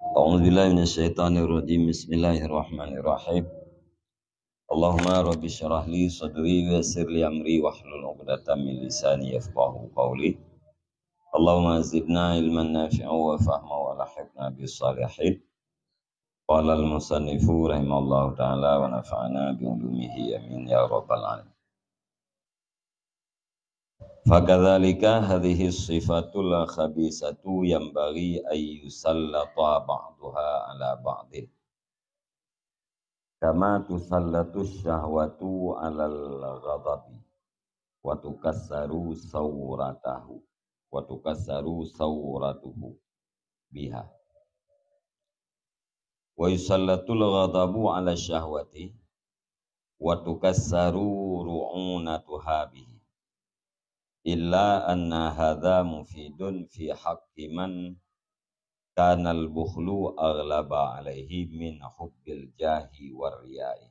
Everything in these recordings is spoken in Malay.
A'udzubillahi minasyaitonirrajim. Bismillahirrahmanirrahim. Allahumma rabbi syrah li sadri wa yassir li amri wahlul 'uqdatam min lisani yafqahu qawli. Allahumma zidna ilman nafi'an wa fahma wa lahiqna bis salihin. Qala al-musannifu rahimallahu ta'ala wa nafa'ana bi ulumihi amin ya rabbal alamin. Fakadzalika hadhihi sifatul khabisatu yanbaghi ay yusallata ba'daha ala ba'din. Kama tusallatu syahwatu alal ghadabi wa tukassaru sawratuhu biha wa yusallatul ghadabu ala syahwati wa tukassaru ru'unatuha bihi illa anna hadha mufidun fi haqqi man kana al-bukhlu aghlaba alaihi min hubbil jahi war riya'i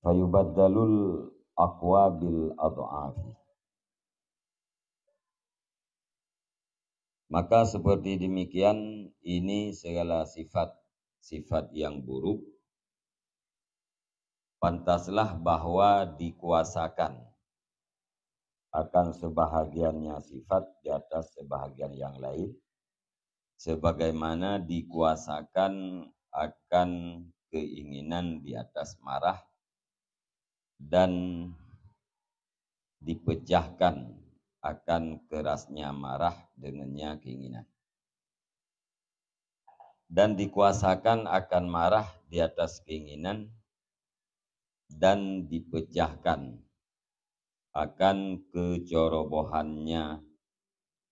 fayubaddalul aqwa bil ad'afi. Maka seperti demikian ini segala sifat yang buruk pantaslah bahwa dikuasakan akan sebahagiannya sifat di atas sebahagian yang lain, sebagaimana dikuasakan akan keinginan di atas marah dan dipejahkan akan kerasnya marah dengannya keinginan, dan dikuasakan akan marah di atas keinginan dan dipejahkan akan kecorobohannya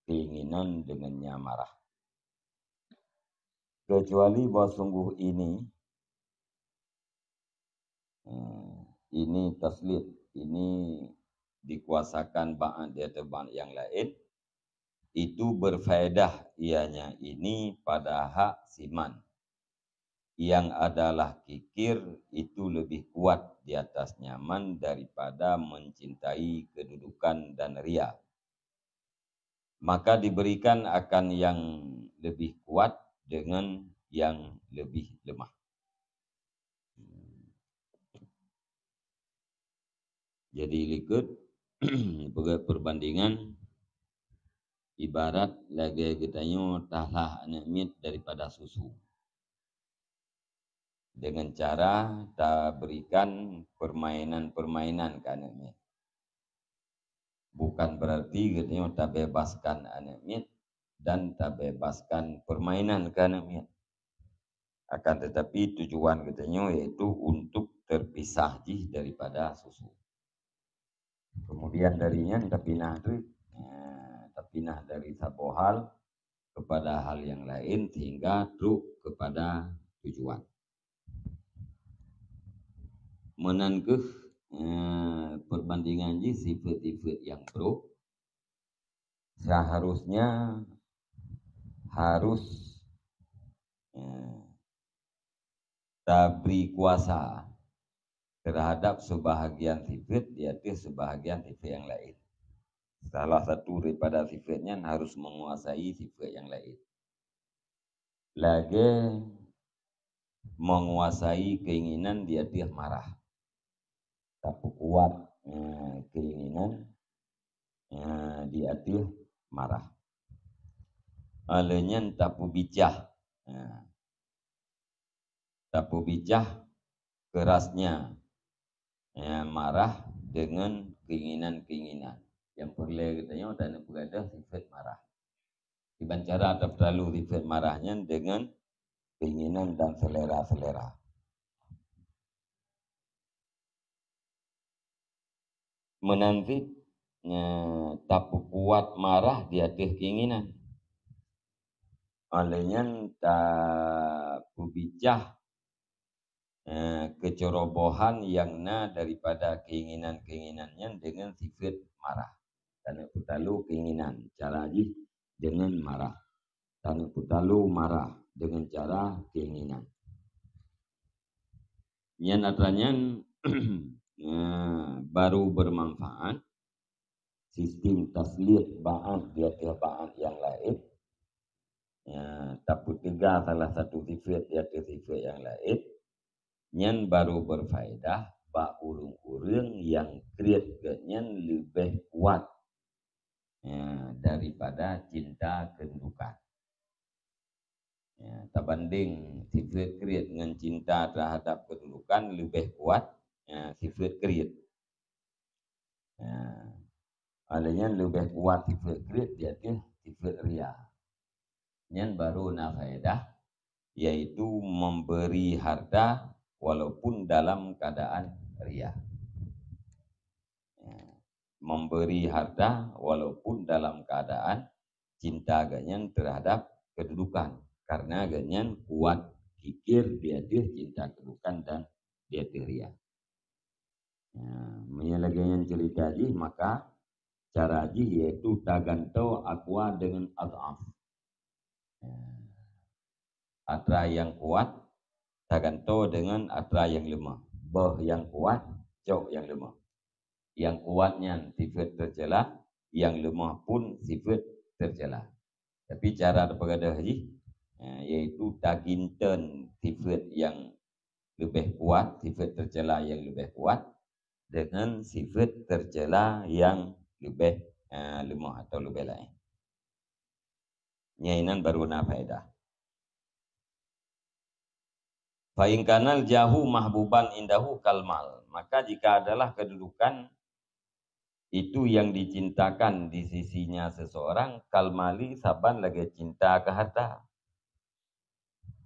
keinginan dengannya marah. Kecuali bahwa sungguh ini taslit, ini dikuasakan ba'an di atas ba'an yang lain, itu berfaedah ianya ini pada hak siman yang adalah kikir itu lebih kuat di atas nyaman daripada mencintai kedudukan dan ria. Maka diberikan akan yang lebih kuat dengan yang lebih lemah. Jadi ikut perbandingan ibarat lagi kitanya tahlah anak mit daripada susu. Dengan cara tak berikan permainan-permainan ke anak mit. Bukan berarti katanya tak bebaskan anak mit dan tak bebaskan permainan ke anak mit. Akan tetapi tujuan katanya yaitu untuk terpisah daripada susu. Kemudian darinya tak pindah dari satu hal kepada hal yang lain sehingga truk kepada tujuan. Menangkeh perbandingan sifat-sifat yang buruk seharusnya harus beri kuasa terhadap sebahagian sifat di atas sebahagian sifat yang lain. Salah satu daripada sifatnya harus menguasai sifat yang lain. Lagi menguasai keinginan di atas marah. Tapi kuat keinginan di atas marah. Alanya tapu bijah. Tapu bijah kerasnya marah dengan keinginan-keinginan. Yang perlu katanya dan berada sifat marah. Dengan cara ada terlalu sifat marahnya dengan keinginan dan selera-selera. Menanti tapu kuat marah di atas keinginan. Olehnya tapu bijah kecerobohan yang daripada keinginan-keinginannya dengan sifat marah. Karena putalu keinginan cara dengan marah. Karena putalu marah dengan cara keinginan. Yang adanya baru bermanfaat sistem taslit ba'at di atas ba'at yang lain tapi tiga salah satu sifat di atas sifat yang lain, nyan baru berfaedah bak urung-urung yang kriat nyan lebih kuat daripada cinta kedudukan. Terbanding sifat kriat dengan cinta terhadap kedudukan lebih kuat sifat kriat. Adanya lebih kuat sifat kriat di atas sifat ria. Nyan baru faedah, yaitu memberi harta walaupun dalam keadaan ria. Memberi harta walaupun dalam keadaan cinta ganyan terhadap kedudukan, karena ganyan kuat kikir di atas cinta kedudukan dan di atas ria. Menyelagaian cerita ji, maka cara ji yaitu taganto akwa dengan ad'af. Atra yang kuat taganto dengan atra yang lemah. Bah yang kuat, jauh yang lemah. Yang kuatnya sifat tercela, yang lemah pun sifat tercela. Tapi cara berpegadah haji, yaitu taginten sifat yang lebih kuat, sifat tercela yang lebih kuat, dengan sifat tercela yang lebih lemah atau lebih lain. Nyainan baru faedah. Fa'ingkanal jahu mahbuban indahu kalmal. Maka jika adalah kedudukan itu yang dicintakan di sisinya seseorang, kalmali saban lagi cinta ke harta.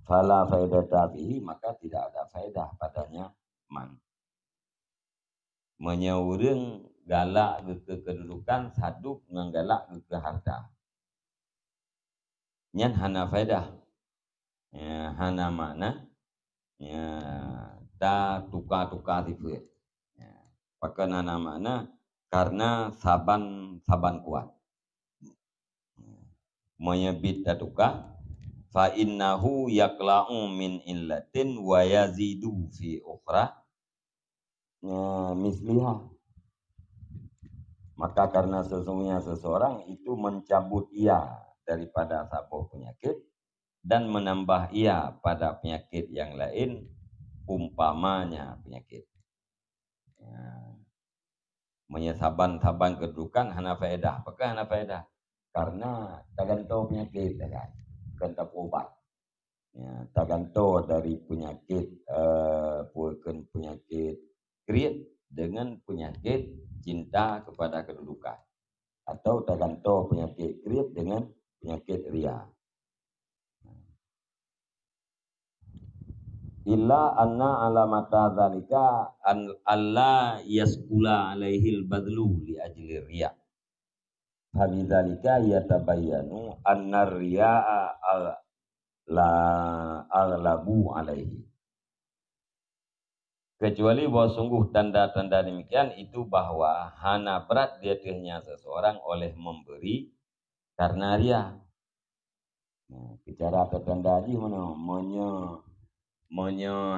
Fala faedata fihi, maka tidak ada faedah padanya man. Menyaurung galak ke kedudukan saduk menggalak ke harta. Nyan hana faedah. Hana makna ta tukar-tukar sifat. Pakai hana makna karena saban kuat. Menyebit tukar fa innahu yaqla'u min illatin wa yazidu fi ukhra misliha. Maka karena sesungguhnya seseorang itu mencabut ia daripada satu penyakit dan menambah ia pada penyakit yang lain umpamanya penyakit. Menyesaban-saban kedudukan hana faedah. Apakah hana faedah? Karena tergantung penyakit, kan tak obat. Tergantung dari penyakit penyakit kriat dengan penyakit cinta kepada kedudukan, atau tergantung penyakit kriat dengan penyakit ria. Illa anna alamata dzalika an alla yaskula alaihil badlu li ajli riya. Fabidzalika yatabayyanu anna riya'a la aghlabu alaihi. Kecuali bahwa sungguh tanda-tanda demikian itu bahwa hana berat di atasnya seseorang oleh memberi karena riya. Bicara tanda ji mana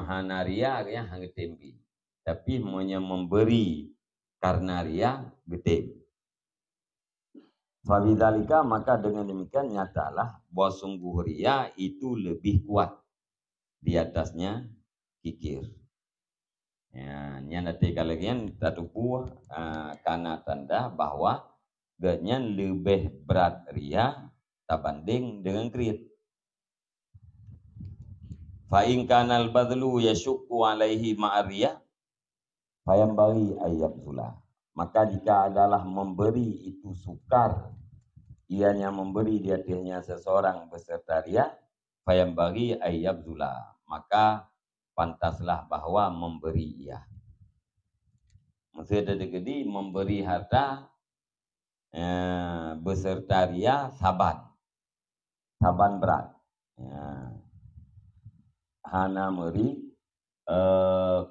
hana ria yang hangat tempi, tapi memberi karena ria gede. Fabidzalika, maka dengan demikian nyatalah bahwa sungguh ria itu lebih kuat di atasnya kikir. Nanti kalian tatupu karena tanda bahwa ganyan lebih berat ria terbanding dengan kriat. Fa'in kanal badlu yashukku alaihi ma'ariya fayambari ayyabzula. Maka jika adalah memberi itu sukar, ianya memberi di atasnya seseorang beserta ria, fayambari ayyabzula, maka pantaslah bahwa memberi ia. Maksudnya jadi memberi harta beserta ria saban berat. Hana meri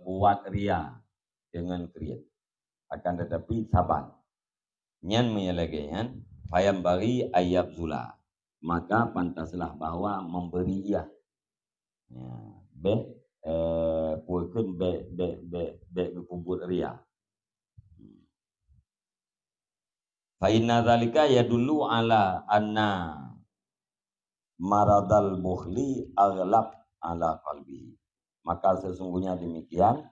kuat ria dengan kriat, akan tetapi saban nyan menyelagaian fayam bagi ayab zula, maka pantaslah bahwa memberi ia pulkun kubur ria. Fa inna dzalika yadullu ala anna maradal bukhli aghlab ala qalbihi. Maka sesungguhnya demikian,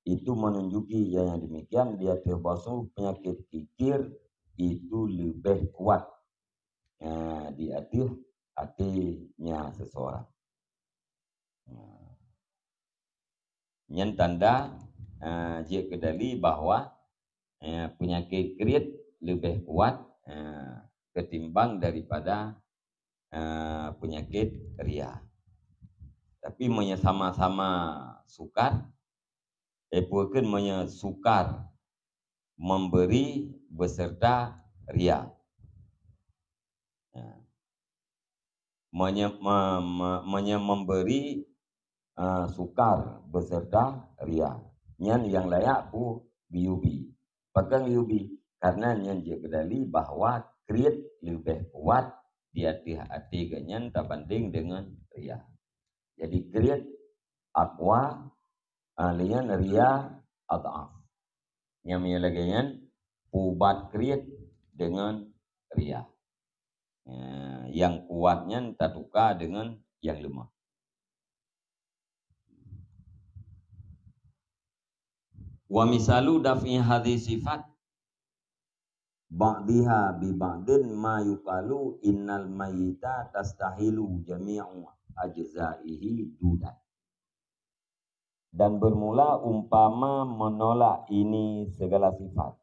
itu menunjuki yang demikian dia terbasuh penyakit kikir itu lebih kuat di hatinya seseorang. Yang tanda dia kedali bahwa penyakit kirit lebih kuat ketimbang daripada penyakit ria. Tapi sama-sama sukar, bukan sukar memberi beserta ria. Memberi sukar beserta ria. Yang layak pu biubi. Pegang biubi karena yang dia kedali bahwa kirit lebih kuat di hati ganyan terbanding dengan ria. Jadi kirit aqwa alian ria adaf. Yang menyelagaian pubat kirit dengan ria. Yang kuatnya tertukar dengan yang lemah. Wa misalu daf'i hadis sifat ba'diha bi ba'din ma yuqalu innal mayyita tastahilu jami'u ajza'ihi dudan. Dan bermula umpama menolak ini segala sifat.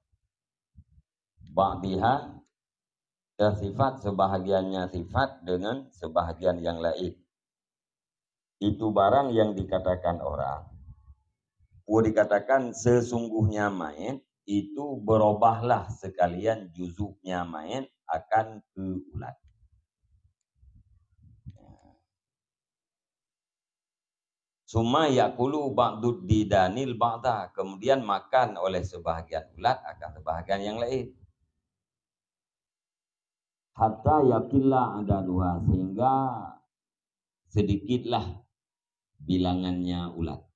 Ba'diha sifat sebahagiannya sifat dengan sebahagian yang lain. Itu barang yang dikatakan orang. Dikatakan sesungguhnya mayit itu berubahlah sekalian juzuknya mayit akan ke ulat. Summa yakulu ba'dud didanil ba'da, kemudian makan oleh sebahagian ulat akan sebahagian yang lain. Hatta yakillah ada dua, sehingga sedikitlah bilangannya ulat.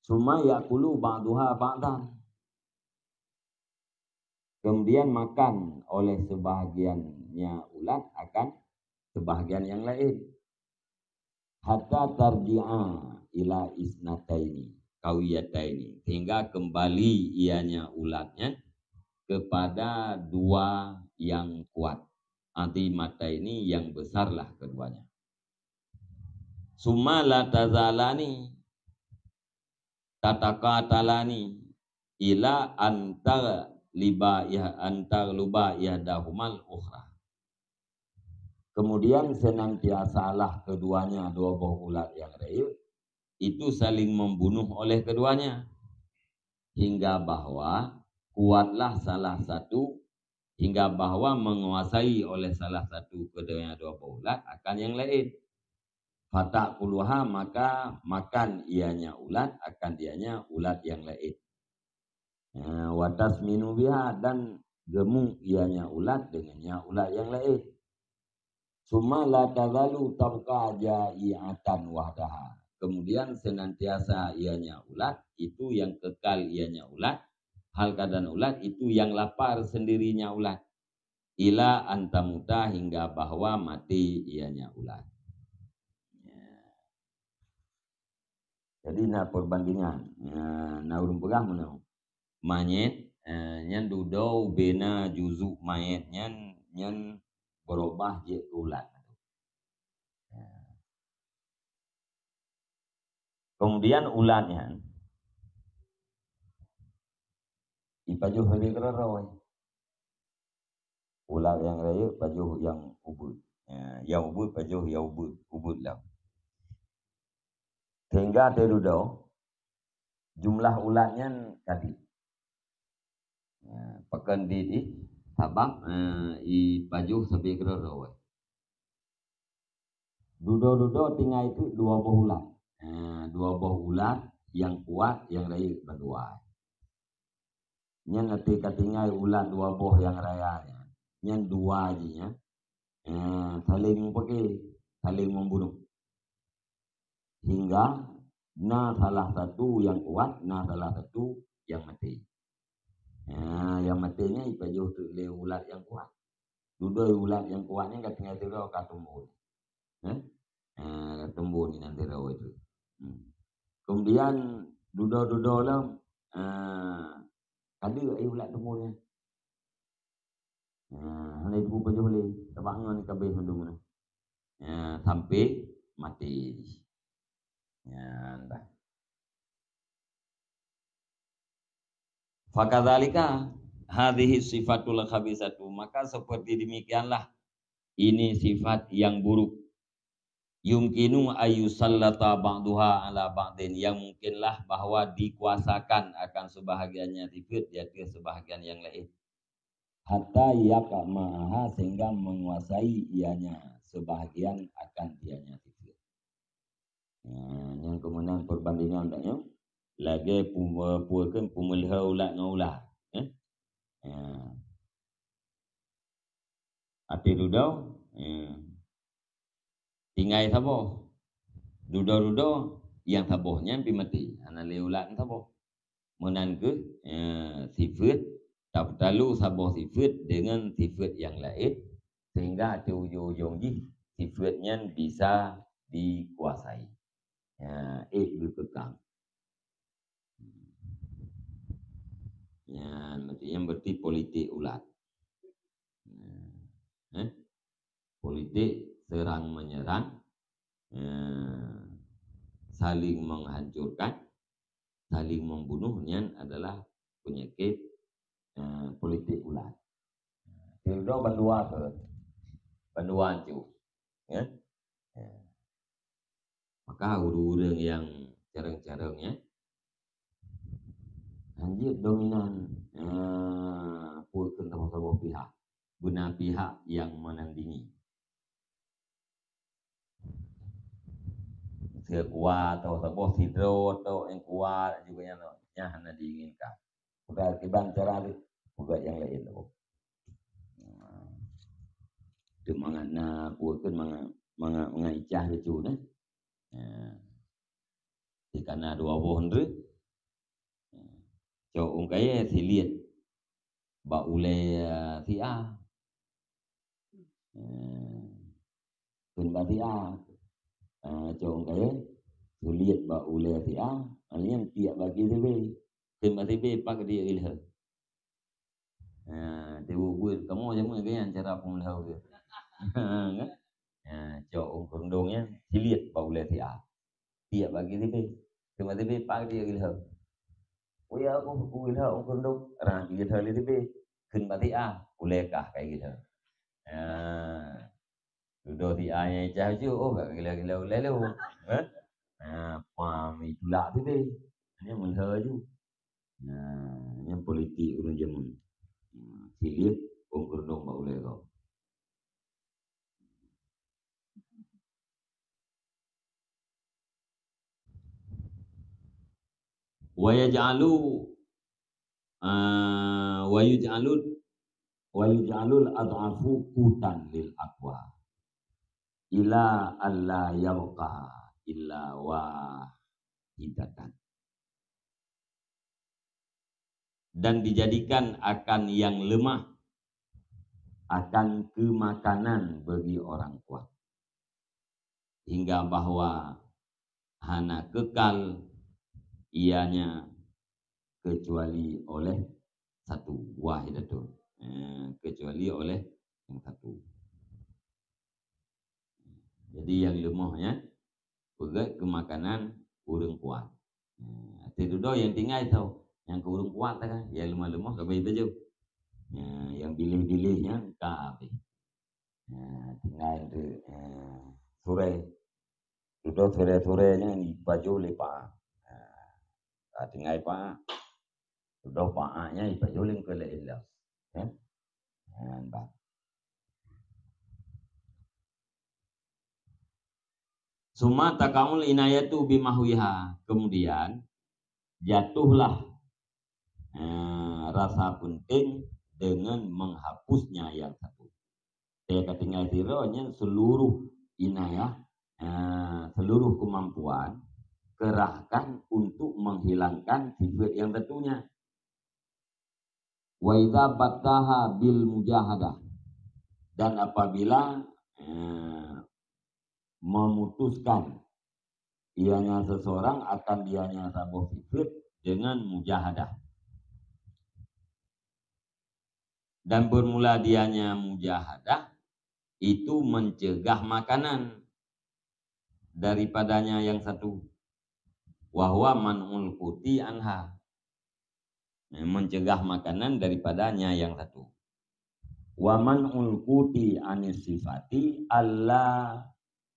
Summa yakulu ba'duha ba'dan, kemudian makan oleh sebahagiannya ulat akan sebahagian yang lain. Hatta tarji'a ila isnataini kawiyataini, sehingga kembali ianya ulatnya kepada dua yang kuat. Anti mata ini yang besarlah keduanya. Summa la tazalani tataqatalani ila antar luba yahdahumal ukhra. Kemudian senantiasalah keduanya, dua buah ulat yang lain itu saling membunuh oleh keduanya, hingga bahwa kuatlah salah satu, hingga bahwa menguasai oleh salah satu keduanya dua buah ulat akan yang lain. Fatak puluha, maka makan ianya ulat akan dianya ulat yang lain. Watas minu biha, dan gemuk ianya ulat dengannya ulat yang lain. Summa la tazalu tabqa ja'iatan wahdaha. Kemudian senantiasa ianya ulat itu yang kekal ianya ulat. Hal keadaan ulat itu yang lapar sendirinya ulat. Ila antamuta, hingga bahwa mati ianya ulat. Jadi perbandingan urung pegah mana mayit nyan dudau bena juzuk mayit nyan berubah je ulat. Kemudian ulatnya ipajuh lebih kerawai. Ulat yang raya pajuh yang ubud. Yang ubud pajuh yang ubud lah. Sehingga terudau jumlah ulatnya tadi. Pekan di Sabang pajuh sampai kerawai. Dudo tinggal itu dua buah ulat. Dua buah ulat yang kuat yang raya berdua. Nyan nanti katingai ulat dua buah yang rayanya. Nyan dua aja saling membunuh. Hingga salah satu yang kuat, salah satu yang mati. Yang matinya ipajuh tu le ulat yang kuat. Dudoi ulat yang kuatnya kat tinggal tiro katumbu. Katumbu ni nanti raw itu. Kemudian dudo lah ada ulat tumbunya. Hanya itu pun boleh. Tabaknya ni kabeh mendung. Sampai mati. Fakadzalika hadhihi sifatul khabisatu, maka seperti demikianlah ini sifat yang buruk. Yumkinu ayyusallata ba'duha ala ba'din, yang mungkinlah bahwa dikuasakan akan sebahagiannya sifat di atas sebahagian yang lain. Hatta yaqma'aha, sehingga menguasai ianya sebahagian akan ianya sifat. Yang kemudian perbandingan taknya lagi puakan pemelihara ulat dengan ulat. Ati dudau tinggai saboh. Dudau yang sabohnya pi mati. Ana le ulat saboh. Menan ke sifat tak perlu saboh sifat dengan sifat yang lain sehingga di ujung-ujung sifatnya bisa dikuasai. Dikekang. Yang berarti politik ulat. Politik serang menyerang, saling menghancurkan, saling membunuhnya adalah penyakit politik ulat. Tildo bandua cu. Maka urang yang cereng-cerengnya anjir dominan pulkan sama-sama pihak, benar pihak yang menandingi. Kuat atau sebuah hidro atau yang kuat juga yang hanya diinginkan. Bukan tiban cara bukan yang lain tu. Itu mangana pulkan mengicah itu ne. Karena dua bohon tu. Cok kaya si lihat ba ule si a. Kun ba si a. Chồng cái tu lihat ba ule si a, alian tiap bagi sebe, tema sebe pak dia ilha. Dewu buat kamu jangan gaya cara pemulihau dia. Chồng kerundungnya si lihat ba ule si a, tiap bagi sebe, tema sebe pak dia ilha. Oh ya aku ilha aku kerundung, orang ilha li sebe, kun ba si a, ule kah kayak gitu. Duduk di ayah jauh oh gak gila-gila lelu. Pami tulak tu deh. Ini menghar je. Yang politik urang jamun. Silit kerudung bau le kau. Wa yaj'alul ad'afu qutan lil aqwa. Ila alla yabqa illa wahidatan. Dan dijadikan akan yang lemah akan kemakanan bagi orang kuat. Hingga bahwa hana kekal ianya kecuali oleh satu wahidatun. Kecuali oleh yang satu. Jadi yang lemahnya pegat kemakanan urang kuat. Itu yang tinggal tahu. Yang urang kuat kan, yang lemah-lemah kabeh itu je. Yang bilih-bilihnya kabeh. Tinggal tu sore. Itu sore-sorenya ni baju lepas. Tinggal pak. Sudah paknya baju ling ke lelah. Nampak. Suma takaul inayatu bimahwiha. Kemudian jatuhlah rasa penting dengan menghapusnya yang satu. Saya ketinggal tironya seluruh inayah, seluruh kemampuan kerahkan untuk menghilangkan sifat yang tentunya. Wa idza battaha bil mujahadah. Dan apabila memutuskan ianya seseorang akan dianya sabuh sifat dengan mujahadah. Dan bermula dianya mujahadah itu mencegah makanan daripadanya yang satu. Wahwa man'ul kuti anha, mencegah makanan daripadanya yang satu. Wa man'ul kuti anis sifati alla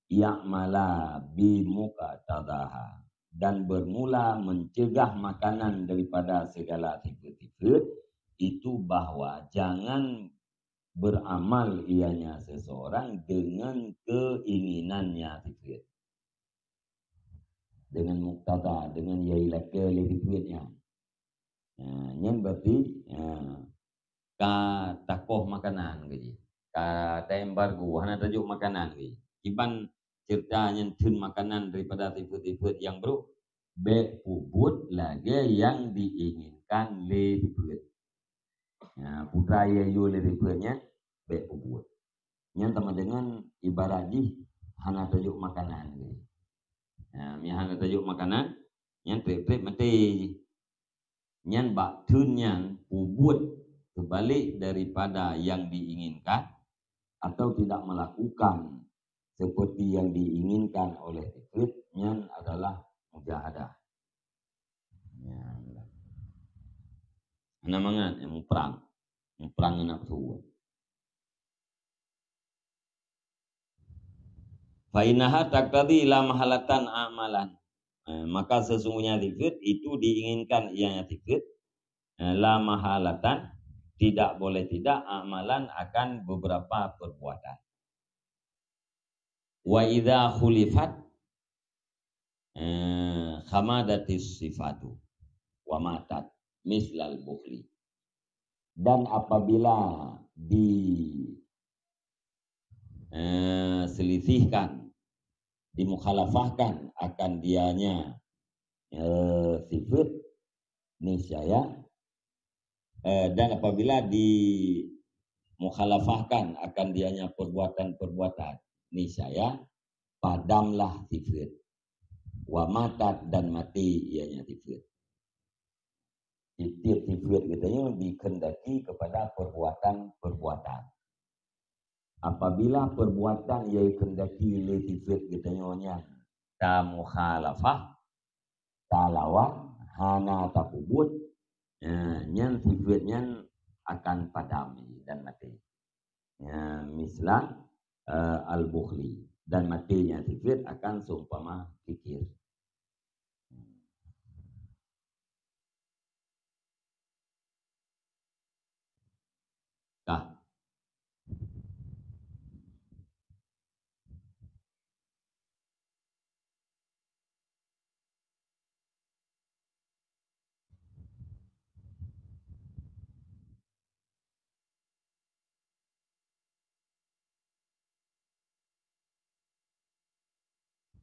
ya'mala bimuqtadaha, dan bermula mencegah makanan daripada segala sifat-sifat itu bahwa jangan beramal ianya seseorang dengan keinginannya sifat, dengan muktada, dengan yailaka sifat-nya. Yang berarti ka takoh makanan gitu, ka embargo hana tajuk makanan gitu. Iban ceritanya tun makanan daripada sifat-sifat yang bro be pubut lagi yang diinginkan le sifat. Putra yayu le sifatnya be pubut. Yang sama dengan ibarat di hana tajuk makanan gitu. Hana tajuk makanan yang trip mati. Yang bak tun yang pubut kebalik daripada yang diinginkan atau tidak melakukan seperti yang diinginkan oleh sifat adalah mujahadah. Namanya perang nafsu. Fa innaha taqtadi ila mahalatan amalan. Maka sesungguhnya sifat itu diinginkan ianya sifat la mahalatan, tidak boleh tidak amalan akan beberapa perbuatan. Wa idza khulifat khamadatis sifatu wa matat mislal bukhli. Dan apabila diselisihkan, dimukhalafahkan akan dianya sifat niscaya, dan apabila dimukhalafahkan akan dianya perbuatan-perbuatan niscaya padamlah sifat, wa matat, dan mati ianya sifat. Setiap sifat katanya dikendaki kepada perbuatan-perbuatan. Apabila perbuatan yang kendaki le sifat katanya ta mukhalafah, ta lawan, hana ta pubut, yang sifatnya akan padam dan mati. Mislah al-bukhli, dan matinya sifat akan seumpama kikir.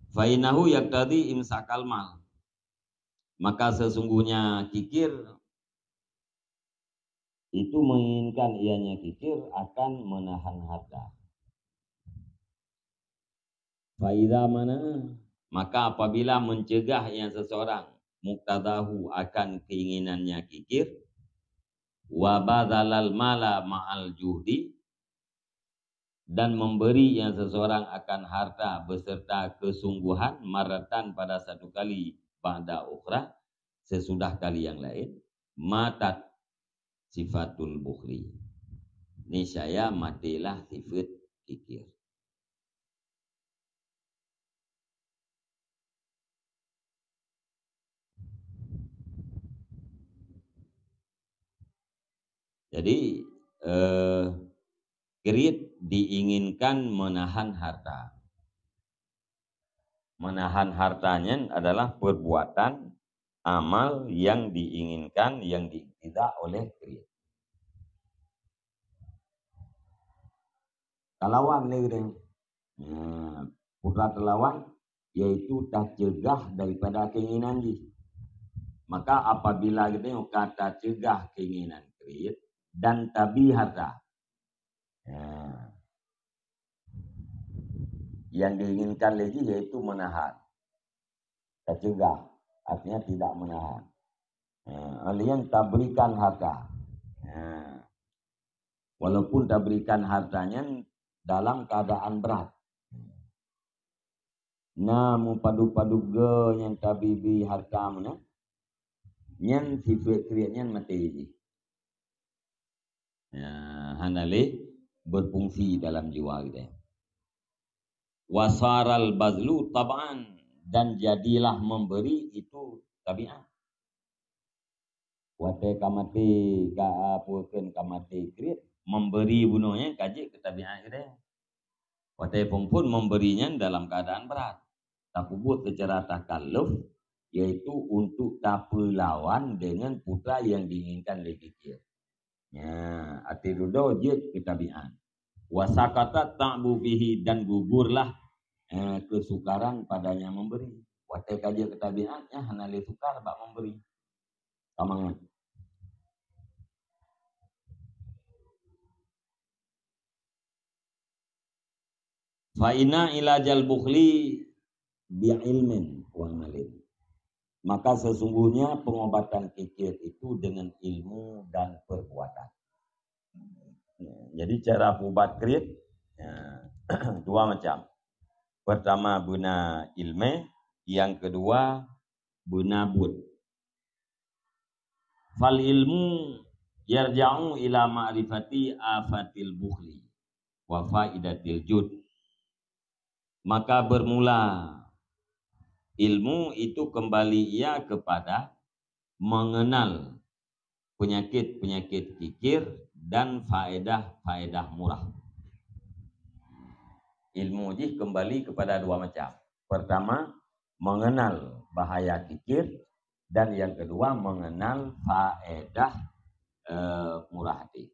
Fainahu yaqtadi imsakal mal, maka sesungguhnya kikir itu menginginkan ianya kikir akan menahan harta. Faida mana? Maka apabila mencegah yang seseorang muktadahu akan keinginannya kikir, wa badzalal mala ma'al juhdi, dan memberi yang seseorang akan harta beserta kesungguhan maratan pada satu kali ba'da ukhra, sesudah kali yang lain, matat sifatul bukhli, niscaya matilah sifat kikir. Jadi kirit diinginkan menahan harta. Menahan hartanya adalah perbuatan amal yang diinginkan, yang tidak oleh kirit. Talawan lagi, putra talawan yaitu tak cegah daripada keinginan dia. Maka apabila kita kata cegah keinginan kirit dan tabi harta, Yang diinginkan lagi yaitu menahan. Tercegah, artinya tidak menahan. Kalian tak berikan harta. Walaupun tak berikan hartanya dalam keadaan berat. Namu padu-padu ge yang tabibi harta mana? Yang sifat kriatnya mati. Hanale berfungsi dalam jiwa kita. Wasaral bazlu tab'an, dan jadilah memberi itu tabiat. Wate kamati ka apukeun kamati kriat, memberi bunuhnya kaji ke tabiat kita. Wate pun memberinya dalam keadaan berat. Takubut secara takalluf, yaitu untuk tapelawan dengan putra yang diinginkan lekikir. Arti dudo je ketabian. Wasakata ta'bu fihi, dan gugurlah kesukaran padanya memberi. Wate kaji ketabiannya hanali sukar bak memberi. Kamangan. Fa'ina ilajal bukhli bi'ilmin wa amalin. Maka sesungguhnya pengobatan kikir itu dengan ilmu dan perbuatan. Jadi cara obat kriat dua macam. Pertama guna ilmu, yang kedua guna bud. Fal ilmu yarja'u ila ma'rifati afatil bukhli wa faidatil jud. Maka bermula ilmu itu kembali ia kepada mengenal penyakit-penyakit kikir dan faedah-faedah murah. Ilmu ini kembali kepada dua macam. Pertama, mengenal bahaya kikir, dan yang kedua mengenal faedah murah hati.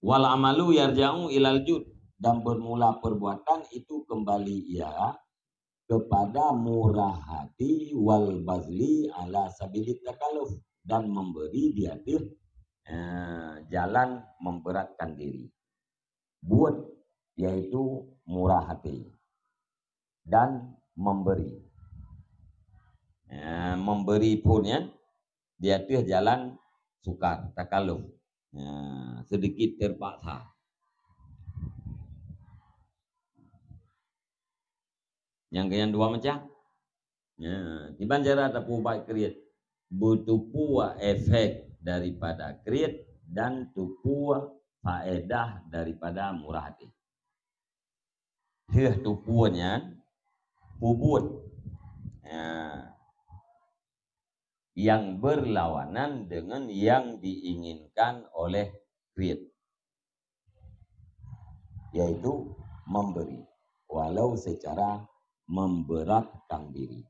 Wal amalu yarja'u ilal jud, dan bermula perbuatan itu kembali ia kepada murah hati wal bazli ala sabilit takalluf, dan memberi di atas jalan memberatkan diri. Buat yaitu murah hati dan memberi. Memberi pun ya di atas jalan sukar, takalluf. Sedikit terpaksa. Yang dua macam. Tiban cara tapu baik kriat. Butupu efek daripada kriat dan tupu faedah daripada murah hati. Tupuannya bubut. Yang berlawanan dengan yang diinginkan oleh kriat, yaitu memberi walau secara memberatkan diri.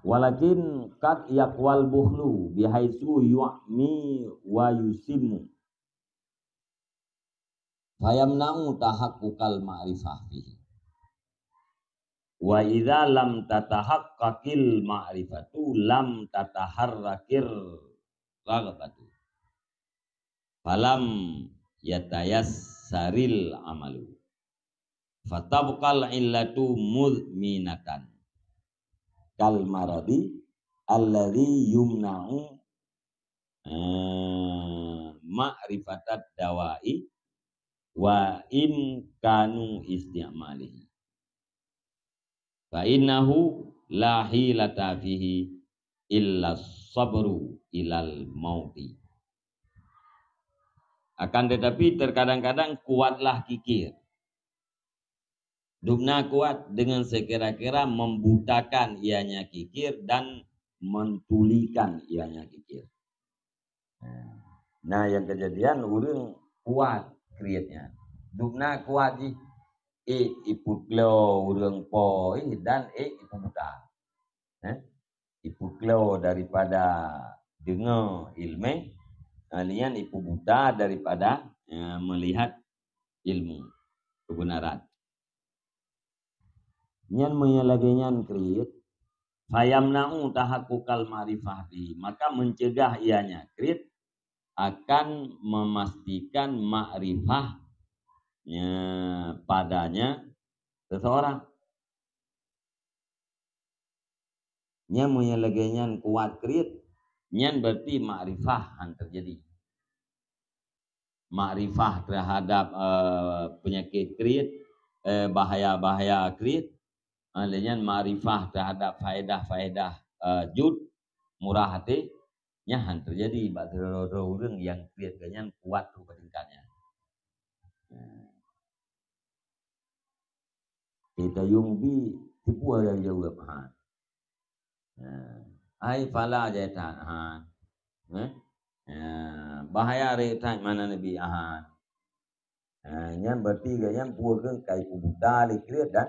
Walakin kat yakwal buhlu bihaitsu yu'mi wa yusimmu fayamna'u tahaqqukal ma'rifah fihi. Wa idza lam tatahaqqaqil ma'rifatu lam tataharrakir raghabatu. Falam yatayassaril amalu. Fatabqal illatu mudminatan. Kal maradi alladhi yumna'u ma'rifatat dawa'i wa imkanu isti'malihi. Fa innahu la hilata fihi illa sabru ilal mauti. Akan tetapi terkadang-kadang kuatlah kikir. Dubna kuat dengan sekira-kira membutakan ianya kikir dan mentulikan ianya kikir. Nah, yang kejadian orang kuat kriatnya. Dubna kuat ji. Ipu klo urang po dan ipu buta. Ipu klo daripada dengar ilmu, kalian ipu buta daripada melihat ilmu kebenaran. Nyan menyalagenyan kriat, fayamna'u tahaqqukal ma'rifah, maka mencegah ianya kriat akan memastikan makrifahnya padanya seseorang. Nya punya legenyan kuat kriit, nyan berarti makrifah yang terjadi. Makrifah terhadap penyakit kriit, bahaya-bahaya kriit, nyan makrifah terhadap faedah-faedah jud, murah hati, nyahan terjadi bagi orang yang kriit ganyan kuat tu tingkatnya. Kita yungbi tipu yang jauh lepahan. Ai fala jaitan han. Bahaya retai mana nabi ahan. Yang bertiga yang puakan kai pubuda likrit dan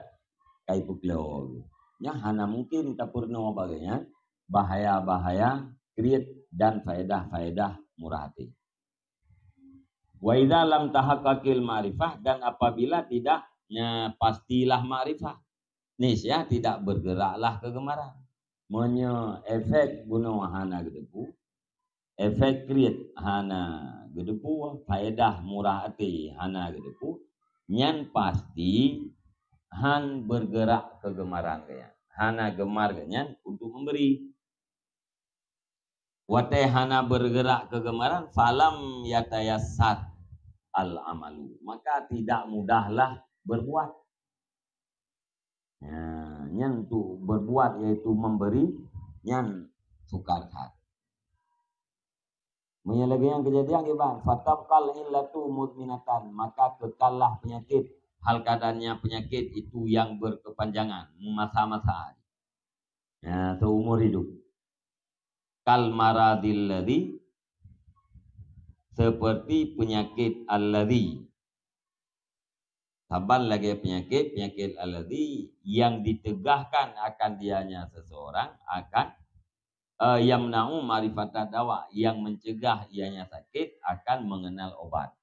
kai puklo. Yang hana mungkin tapurno bagainya bahaya-bahaya kriit dan faedah-faedah murati. Wa idza lam tahaqqaqil ma'rifah, dan apabila tidaknya pastilah ma'rifah. Nisya tidak bergeraklah kegemaran. Monya efek bunuh hana gedepu, efek kriit hana gedepu, faedah murah hati hana gedepu, nyan pasti han bergerak kegemaran kaya. Hana gemar ganyan untuk memberi. Wate hana bergerak kegemaran, falam yatayassat al amalu, maka tidak mudahlah berbuat. Nyan tu berbuat yaitu memberi, nyan sukar hati. Menyelagi yang kejadian iban, fatabqal illatu mudminatan, maka kekallah penyakit, hal keadaannya penyakit itu yang berkepanjangan, masa-masa. Seumur hidup. Kal maradil ladzi, seperti penyakit alladzi. Saban lagi penyakit alladzi yang ditegahkan akan dianya seseorang akan yamna'u ma'rifata dawa, yang mencegah ianya sakit akan mengenal obat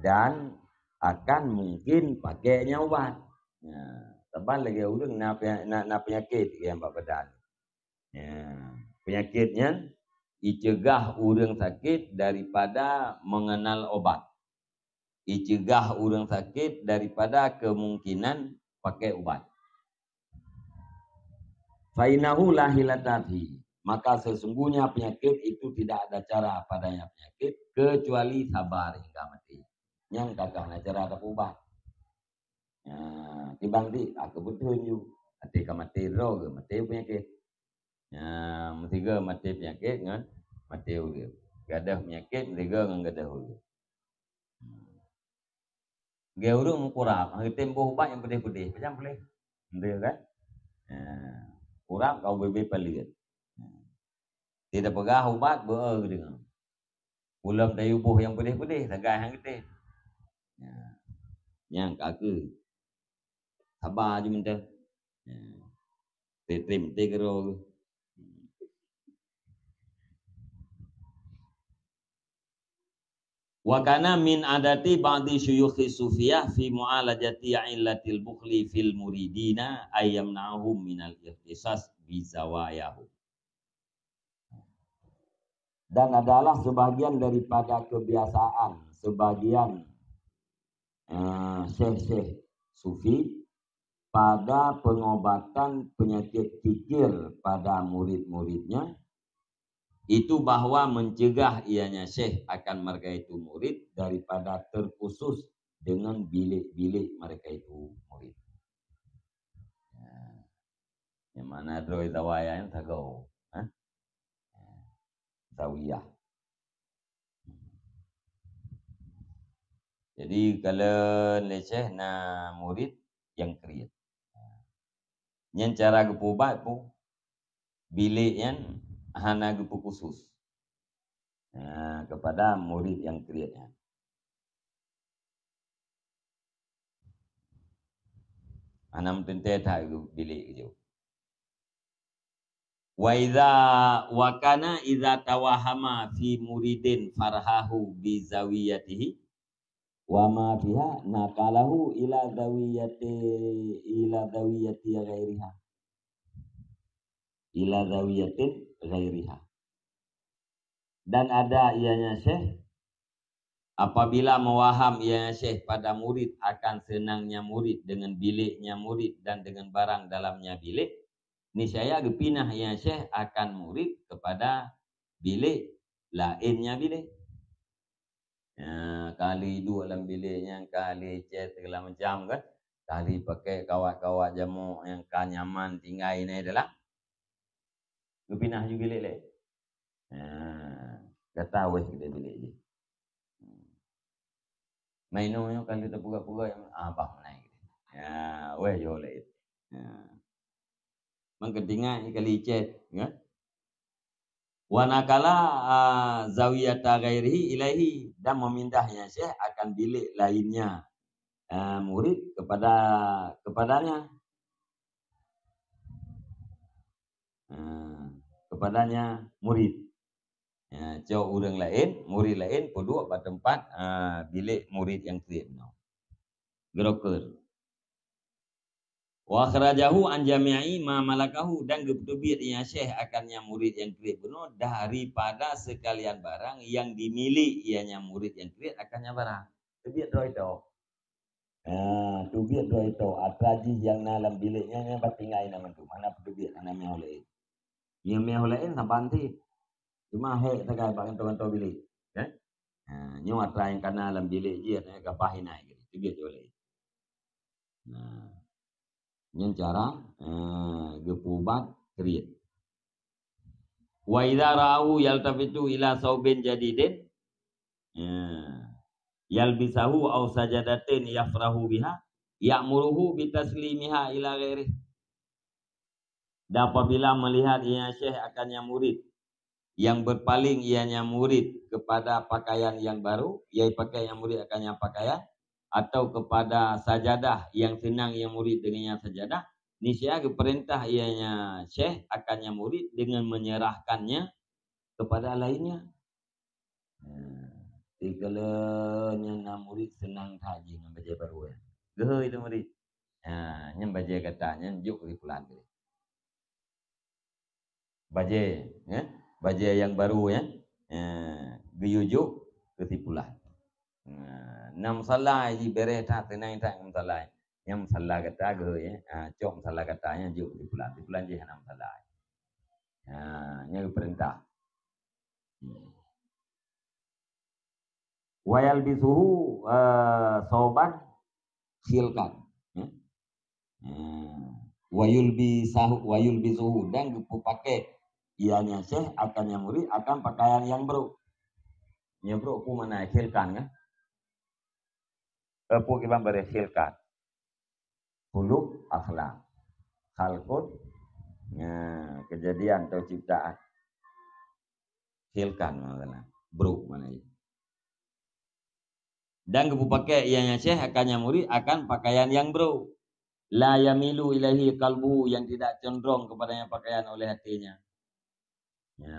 dan akan mungkin pakainya obat. Saban lagi urang na penyakit yang badan. Penyakitnya dicegah urang sakit daripada mengenal obat. Dicegah orang sakit daripada kemungkinan pakai obat. Fainahu la hilata fi, maka sesungguhnya penyakit itu tidak ada cara padanya penyakit kecuali sabar hingga mati. Yang kakak cara ada obat. Tibang di aku betul ju. Ketika mati roh, mati penyakit. Mesti mati penyakit kan, mati urip. Gadah penyakit, mereka dengan gadah urip. Dia urung kurap, hari tempoh ubat yang pedih-pedih, macam boleh, dia kan? Kurap kau bebe pelit, tidak pegah ubat dengan, ulam dari ubuh yang pedih-pedih, sagai yang kita, yang kaki, sabar je minta, tetrim tegro. Wa kana min adati ba'di syuyukhi sufiyah fi mu'alajati illatil bukhli fil muridina ayyamna'hum minal ikhtisas bi zawayahu. Dan adalah sebagian daripada kebiasaan sebagian syekh-syekh sufi pada pengobatan penyakit fikir pada murid-muridnya, itu bahwa mencegah ianya syekh akan mereka itu murid daripada terkhusus dengan bilik-bilik mereka itu murid. Yang mana droi zawaya yang tagaw, zawiyah. Jadi kalau syekh na murid yang kriit, yang cara gepubat pu bilik yang hana gepu khusus kepada murid yang kriitnya. Anam tente tak bilik je. Wa kana idza tawahama fi muridin farhahu bi zawiyatihi wa ma fiha naqalahu ila zawiyati ghairiha. Ila zawiyatin ghairiha. Dan ada ianya syekh apabila mewaham ianya syekh pada murid akan senangnya murid dengan biliknya murid dan dengan barang dalamnya bilik, niscaya gepinah ianya syekh akan murid kepada bilik lainnya bilik. Kali duduk dalam biliknya, kali chat segala macam kan, kali pakai kawat-kawat jamu yang nyaman tinggal ini adalah gepinah juga bilik lain. Kata weh kita bilik je. Mainnya kalau kita pura-pura yang abang naik. Ya, weh yo lain. Mengketingan kali chat, kan? Wa nakala zawiyata ghairihi ilaihi, dan memindahnya syekh akan bilik lainnya murid kepadanya. Kepadanya murid. Jauh orang lain, murid lain duduk pada tempat bilik murid yang kriat. Geroker. Wa akhrajahu an jami'i ma malakahu, dan gebetubit yang syekh akannya murid yang kriat penuh daripada sekalian barang yang dimiliki ianya murid yang kriat akannya barang. Tubit doa itu. Tubit doa itu. Atraji yang dalam biliknya yang bertinggai nama tu. Mana tubit anak meh lain. Yang meh lain sampai cuma hek takai bang bilik. Kan? Nyo atra yang kana dalam bilik dia gapahin naik gitu. Tubit doa lain. Yang cara gepubat kriat. Wa idza ra'u yaltafitu ila saubin jadidin yalbisahu aw sajadatin yafrahu biha ya'muruhu bitaslimiha ila ghairi. Dan apabila melihat ianya syekh akannya murid yang berpaling ianya murid kepada pakaian yang baru, yaitu pakaian yang murid akannya pakaian, atau kepada sajadah yang senang yang murid dengannya sajadah, niscaya perintah ianya syekh akannya murid dengan menyerahkannya kepada lainnya. Tigalanya nak murid senang haji dengan baca baru ya. Gehe itu murid. Yang baca katanya juk di pulan tu. Baca ya. Baca yang baru ya. Geyujuk ketipulan. Nam salah ji bereh tak tenang tak nam salah. Yang salah kata gehe ya. Cok salah katanya juk di pulan. Di pulan je nam salah. Ini perintah. Wayal bisuhu soban silkan. Wayul bisuhu, dan gepu pakai ianya syekh akannya murid akan pakaian yang baru. Yang baru ku mana silkan kan? Pu ibang beresilkan. Huluk akhlak. Khalqun kejadian atau ciptaan. Silkan mana? Bro mana itu? Dan gepu pakai ianya syekh akannya murid akan pakaian yang baru. La yamilu ilahi kalbu, yang tidak cenderung kepadanya pakaian oleh hatinya.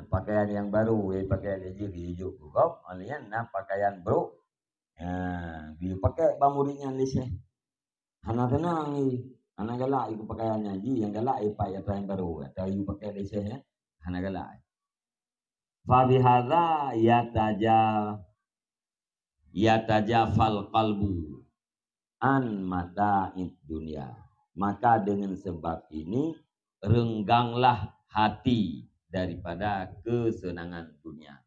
Pakaian yang baru, pakaian hijau kau, alian nah pakaian baru. Dia pakai bamuridnya ni syekh. Hana tenang ni, hana galak ikut pakaiannya ji, yang galak pakai yang baru. Atau you pakai ni syekh, hana galak. Fa bihadza yatajafal qalbu an mata'id dunia. Maka dengan sebab ini rengganglah hati daripada kesenangan dunia.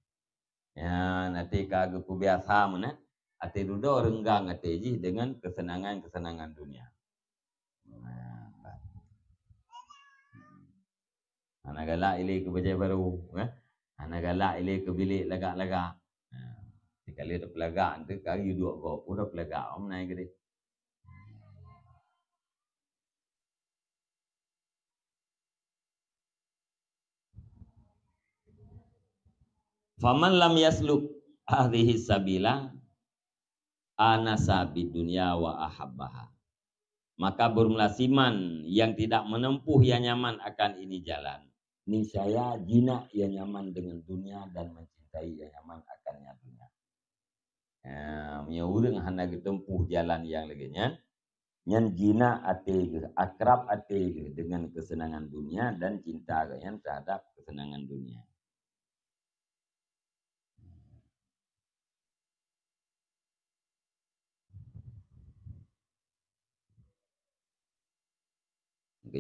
Ya, nanti kagak biasa mana? Hati dulu renggang hati ji dengan kesenangan dunia. Anak galak ili ke baju baru, anak galak ili ke bilik lagak-lagak. Sekali ada pelagak, nanti kali dua kau, udah pelagak om naik gede. Faman lam yasluk hadhihi sabila anasa bidunya wa ahabbaha. Maka bermula siman yang tidak menempuh yang nyaman akan ini jalan. Niscaya jinak yang nyaman dengan dunia dan mencintai yang nyaman akannya dunia. Menyurung hana tempuh jalan yang laginya. Yang jinak ate akrab ate dengan kesenangan dunia dan cinta yang terhadap kesenangan dunia.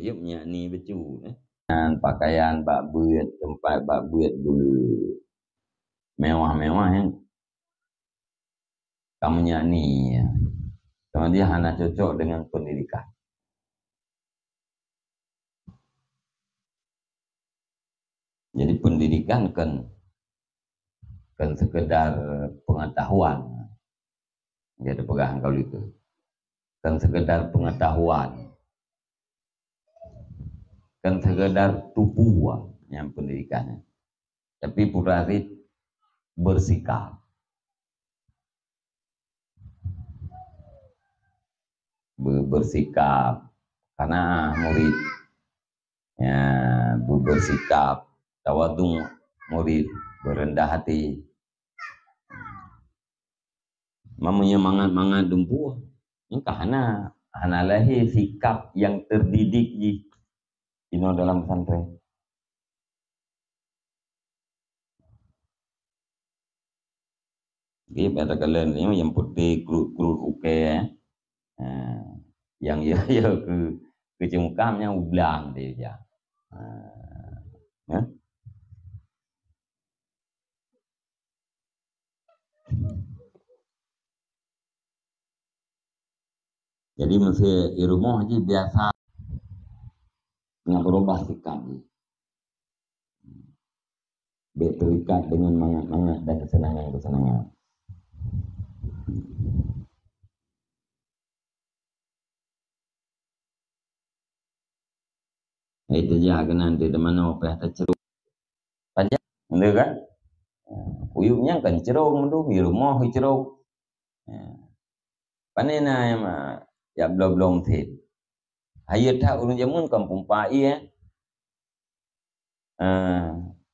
kayaknya ni becu dan pakaian bak buat tempat bak buat mewah-mewah yang kamu ni sama dia hanya cocok dengan pendidikan. Jadi pendidikan kan sekedar pengetahuan. Jadi pegangan kau itu. Kan sekedar pengetahuan. Kan sekedar tubuh yang pendidikannya. Tapi purarit bersikap. Bersikap karena murid ya bersikap tawadung murid berendah hati mamanya mangat dumpu ini karena lahir sikap yang terdidik di dalam pesantren. Jadi pada kalian ini yang putih kurut uke yang ya ke cemkamnya ublang dia ya. Jadi mesti di rumah aja biasa nggak berubah sikap terikat dengan mangat dan kesenangan. Itu jaga nanti teman apa yang terceruk pajak, bener kan? Uyuknya kan cerung tu, di rumah cerung. Panena yang ya belum sih. Hayat tak urun jamun kan pumpa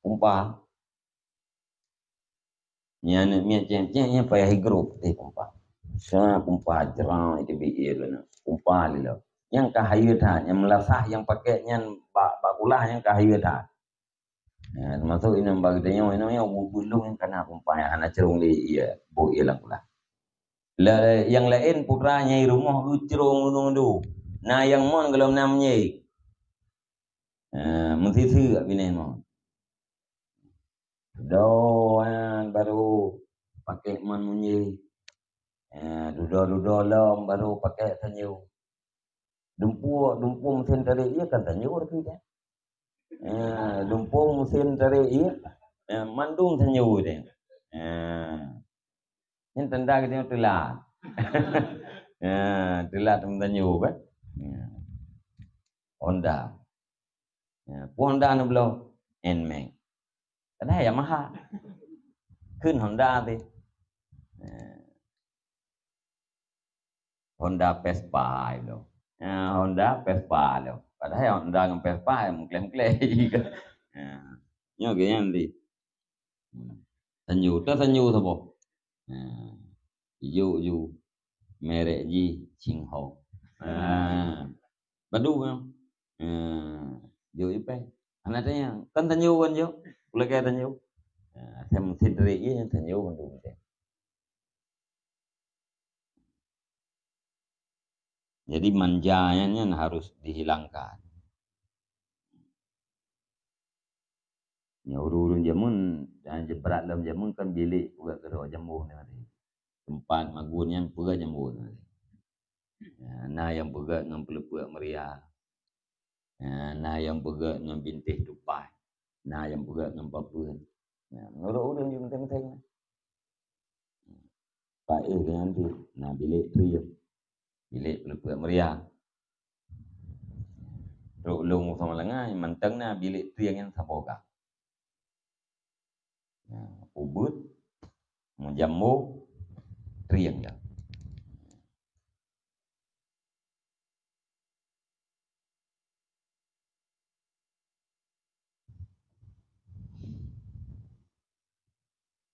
pumpa. Nyana ceng payah higrup pumpa. Sa pumpa cerang itu biir pumpa lilo. Yang kahayat yang melasah yang pakai yang bakulah yang kahayat. Termasuk ini bagi dia ini yang bulung yang kena pumpa anak cerung di bu ilang pula. Yang lain putranya di rumah cerung dulu. Nah yang mon kalau namanya mesti sih bini mon. Doan baru pakai mon munyi. Dudo lom baru pakai tanyu. Dumpu mesin dari ia kan tanyu tu dia. Dumpu mesin dari ia mandung tanyu dia. Ini tanda kita telat. Telat tanyu kan. Honda. Honda ni belum Nmax. Ada yang mahal. Kun Honda tu. Honda Vespa itu. Honda Vespa itu. Padahal Honda dengan Vespa yang mengklaim-klaim. Nyo ganyan di. Tanyu sabo. Yu merek ji Qingho. Badu kan. Yo ipe. Anak tanya, kan tanyu kan yo. Boleh kaya tanyu. Saya mesti dari ini tanyu kan tu. Jadi manjanya harus dihilangkan. Ya urun jamun dan jebrat dalam jamun kan bilik buat gerak jamun nanti. Tempat magunnya pura jamun nanti. Nah yang pegak dengan pelepuk meriah. Nah yang pegak dengan bintih tupai. Nah yang pegak dengan papun. Urun yang penting-penting. Pak nanti. Nah bilik tu ya. Bilik pelepuk meriah. Ulung sama lengan menteng na bilik tu yang saboga. Ubud menjamu riang dah.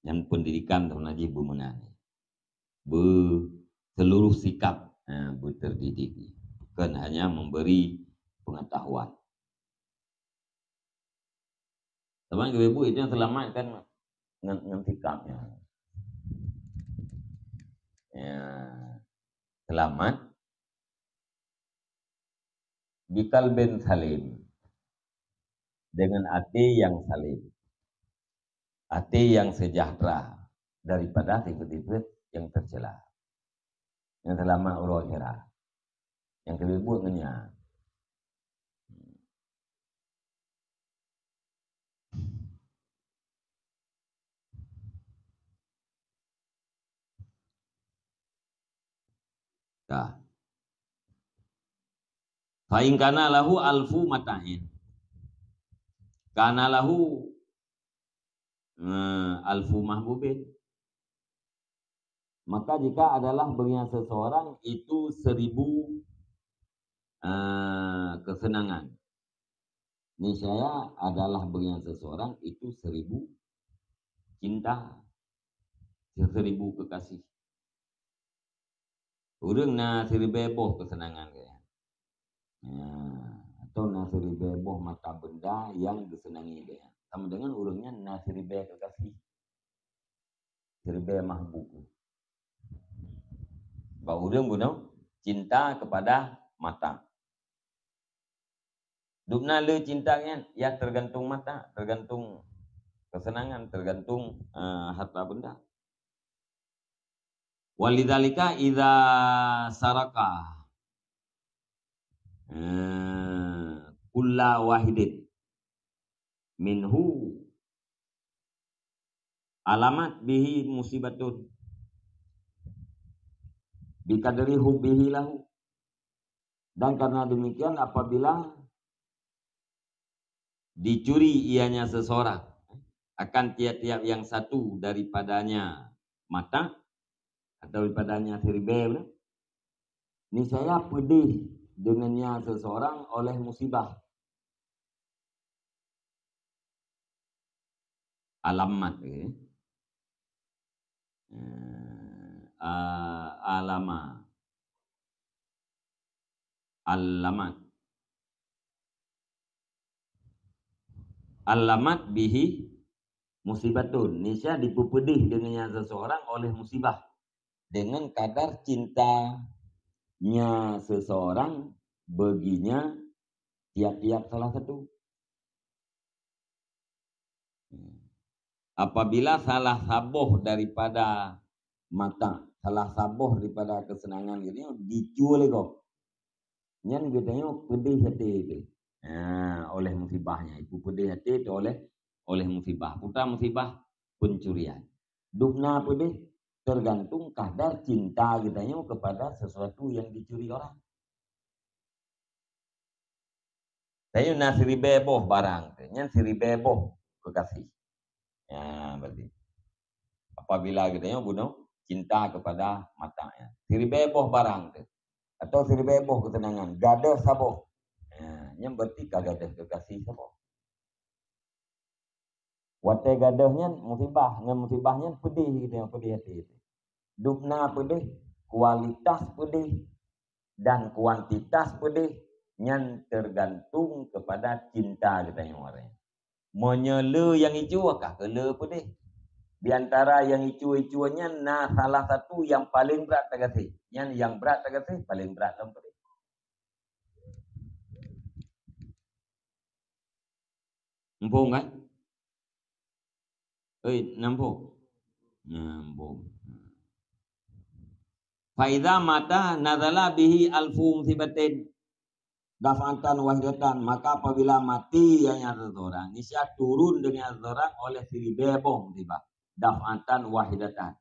Yang pendidikan tu najib bumenani. Seluruh sikap terdidik. Bukan hanya memberi pengetahuan. Teman ibu itu yang selamat kan dengan sikapnya. Selamat biqalbin salim, dengan hati yang salim, hati yang sejahtera daripada sifat-sifat yang tercela, yang selama Allah kira, yang kelibut ngenyak. Dah. Fa'in kana lahu alfu mata'in. Kana lahu alfu mahbubin. Maka jika adalah bagian seseorang itu 1000 kesenangan. Niscaya adalah bagian seseorang itu 1000 cinta, 1000 kekasih. Urang na 1000 kesenangan kaya. Atau na 1000 mata benda yang disenangi dia. Sama dengan urangnya na 1000 kekasih, 1000 mahbub. Bahwa urang bunuh cinta kepada mata. Dupna le cintanya ya tergantung mata, tergantung kesenangan, tergantung harta benda. Walidzalika idza saraka kulla wahidin minhu alamat bihi musibatun bikadri hubbihi lahu. Dan karena demikian apabila dicuri ianya seseorang akan tiap-tiap yang satu daripadanya mata atau daripadanya 1000, niscaya pedih dengannya seseorang oleh musibah. Alamat alamat bihi musibatun, niscaya dipupedih dengannya seseorang oleh musibah dengan kadar cintanya seseorang baginya tiap-tiap salah satu. Apabila salah saboh daripada mata, salah saboh daripada kesenangan ini dicuali kok. Nyan katanya pedih hati itu. Oleh musibahnya itu pedih hati itu oleh musibah. Putra musibah pencurian. Dukna pedih tergantung kadar cinta kitanya kepada sesuatu yang dicuri orang. Saya na 1000 barang, nyan 1000 kekasih. Ya, berarti apabila kitanya bunuh cinta kepada matanya, 1000 barang tu, atau 1000 ketenangan, gadah saboh. Yang berarti kagadah kekasih saboh. Watai gadahnya musibah, dengan musibahnya pedih gitu, yang pedih hati itu. Dupna pedih, kualitas pedih, dan kuantitas pedih, yang tergantung kepada cinta kita yang orang. Menyela yang hijau akah kela pedih. Di antara yang hijau-hijaunya nah salah satu yang paling berat terkasih. Yang berat terkasih paling berat dalam pedih. Empung kan? Nampung. Nampung. Faidha mata nazala bihi alfu musibatin daf'atan wahidatan, maka apabila mati yang seseorang, niscaya turun dengan seseorang oleh 1000 musibah. Daf'atan wahidatan.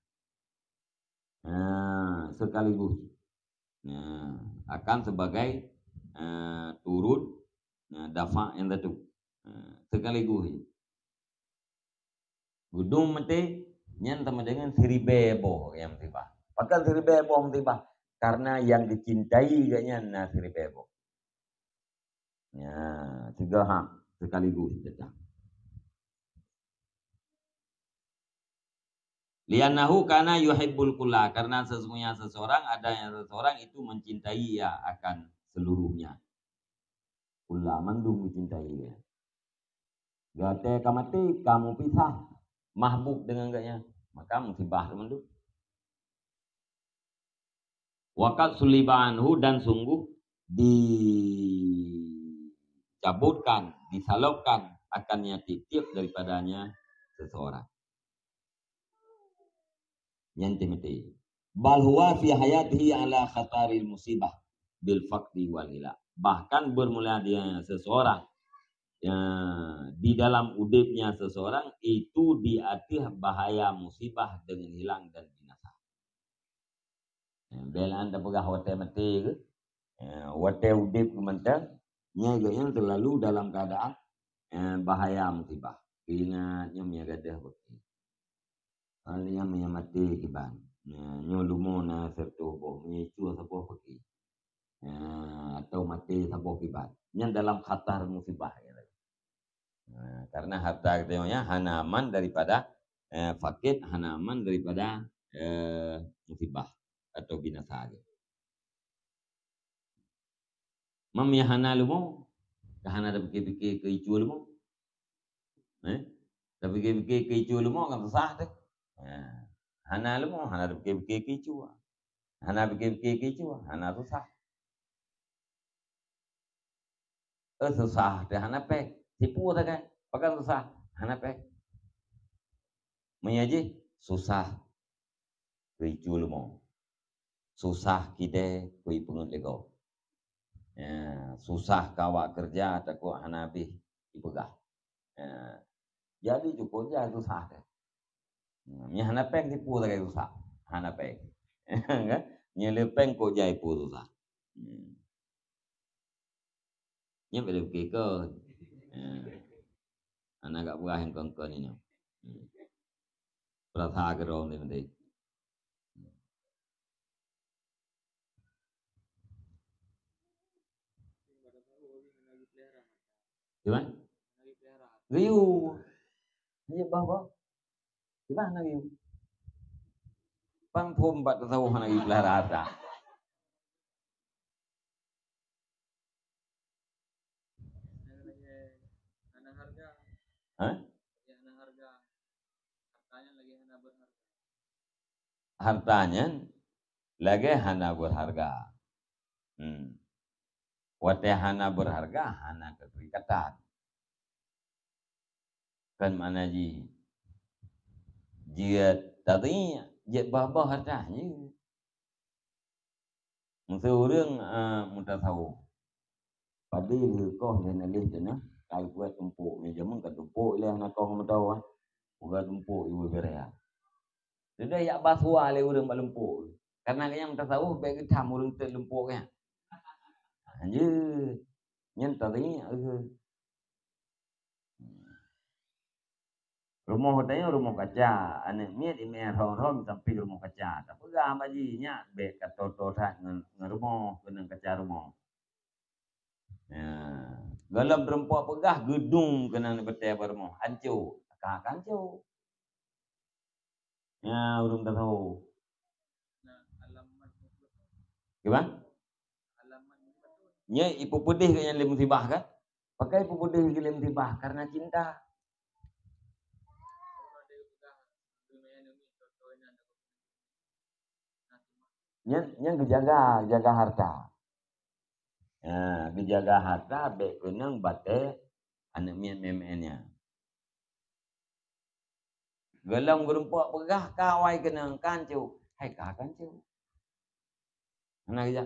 Sekaligus. Akan sebagai turun dafa' yang satu. Sekaligus. Gudung mati nyan sama dengan 1000 yang musibah. Pakal 1000 musibah karena yang dicintai kayaknya na 1000. Ya, 3 hak sekaligus datang. Lianahu kana yuhibbul kulla, karena sesungguhnya seseorang itu mencintai ya akan seluruhnya. Kulla mandung mencintai ya. Gate kamati kamu pisah mahbub dengan gaknya, maka musibah mandung. Waqad sulibanhu, dan sungguh dicabutkan, disalurkan akannya titip daripadanya seseorang. Yang timati. Bal huwa fi hayatihi ala khataril musibah bil faqdi wal hila. Bahkan bermula dia seseorang di dalam udipnya seseorang itu diatih bahaya musibah dengan hilang dan binasa. Bila anda pegah wate mati ke, wate udip kementang, nyaganya terlalu dalam keadaan bahaya musibah. Ingatnya miagadah bukti. Alnya menyamati kiban. Nyolumo na sertubo, menyicu sabuh bukti. Atau mati sabuh kiban. Yang dalam khatar musibah. Karena harta katanya hanaman daripada fakir, hanaman daripada musibah atau binasa. Mamya hana lumo, kahana da pikir-pikir ke icu lumo. Da pikir-pikir ke icu lumo kan sah deh. Hana lumo, hana da pikir-pikir ke icu. Hana pikir-pikir ke icu, hana susah. Susah deh hana pek. Tipu tak kan? Pakai susah, hana pek. Menyaji susah ke icu lumo. Susah kita kui pengut lego. Susah kawak kerja takut hanabi dipegah. Jadi cukup aja susah deh. Nya hanapeng tipu tak susah. Hanapeng. Kan? Nya lepeng kok jai pu susah. Nya boleh ke. Anak gak buah yang kongkon ini. Prasa gerong ni mesti. Gimana? Riu. Ini bawa. Gimana riu? Pang pom bat tahu hana pelihara harta. Hah? Hartanya lagi hana berharga. Wate hana berharga, hana keterikatan. Kan mana ji? Dia tadinya dia babah hartanya. Seorang muda tahu. Pada kau yang nalih dana, kalau buat tumpuk ni jaman kat tumpuk lah nak kau muda tahu. Buat tumpuk ibu berea. Sudah ya basua le urang balempuk. Karena yang muda tahu baik kita urang terlempuknya. Anje nyen tadinya rumah hotanya rumah kaca, ane miet ime rom sampai rumah kaca. Tapi gak bajinya be katoto sak ngerumah kena kaca rumah. Galam berempuk pegah gedung kena betai berumah hancur, kak hancur. Ya urung tak tahu. Gimana? Nya ipu putih yang lem musibah kan? Pakai ipu putih ke lem musibah karena cinta. Yang dijaga harta. Dijaga harta baik kenang bate anak memennya. Gelam gerempuk pegah kawai kenang kancu. Hai kah kancu. Mana aja?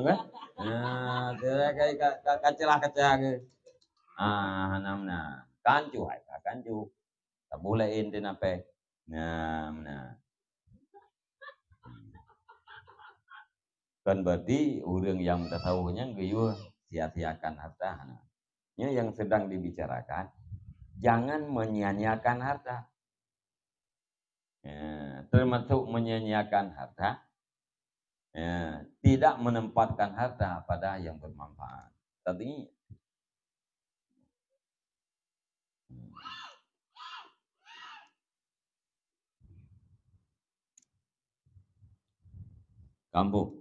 Kan? Dia kayak kacelah ke. Namna kancu hai kah kancu. Tak boleh ente nape. Nah. Kan berarti orang yang tahunya geyu sia-siakan harta. Ini yang sedang dibicarakan. Jangan menyia-nyiakan harta. Termasuk menyia-nyiakan harta. Tidak menempatkan harta pada yang bermanfaat. Tadi kampung.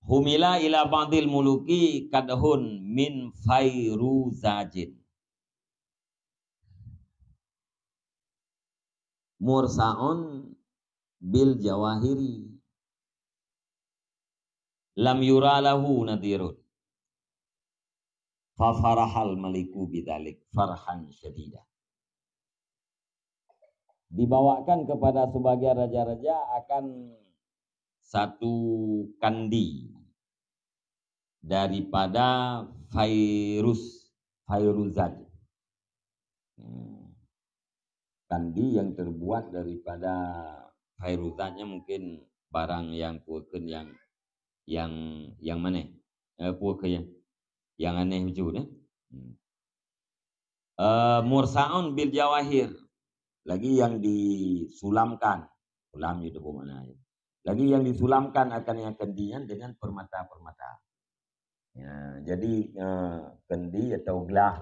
Humila ila ba'dil muluki kadhun min fairuzajin. Mursaun bil jawahiri lam yuralahu nadhirun fa farahal maliku bidzalik farhan syadida. Dibawakan kepada sebagian raja-raja akan satu kandi daripada Fairuzad. Kandi yang terbuat daripada Fairuzadnya mungkin barang yang puakeun yang mana? Puakeun yang aneh wujud mursaun bil jawahir. Lagi yang disulamkan. Sulam itu mana? Lagi yang disulamkan akan yang kendinya dengan permata-permata. Ya, jadi kendi atau gelah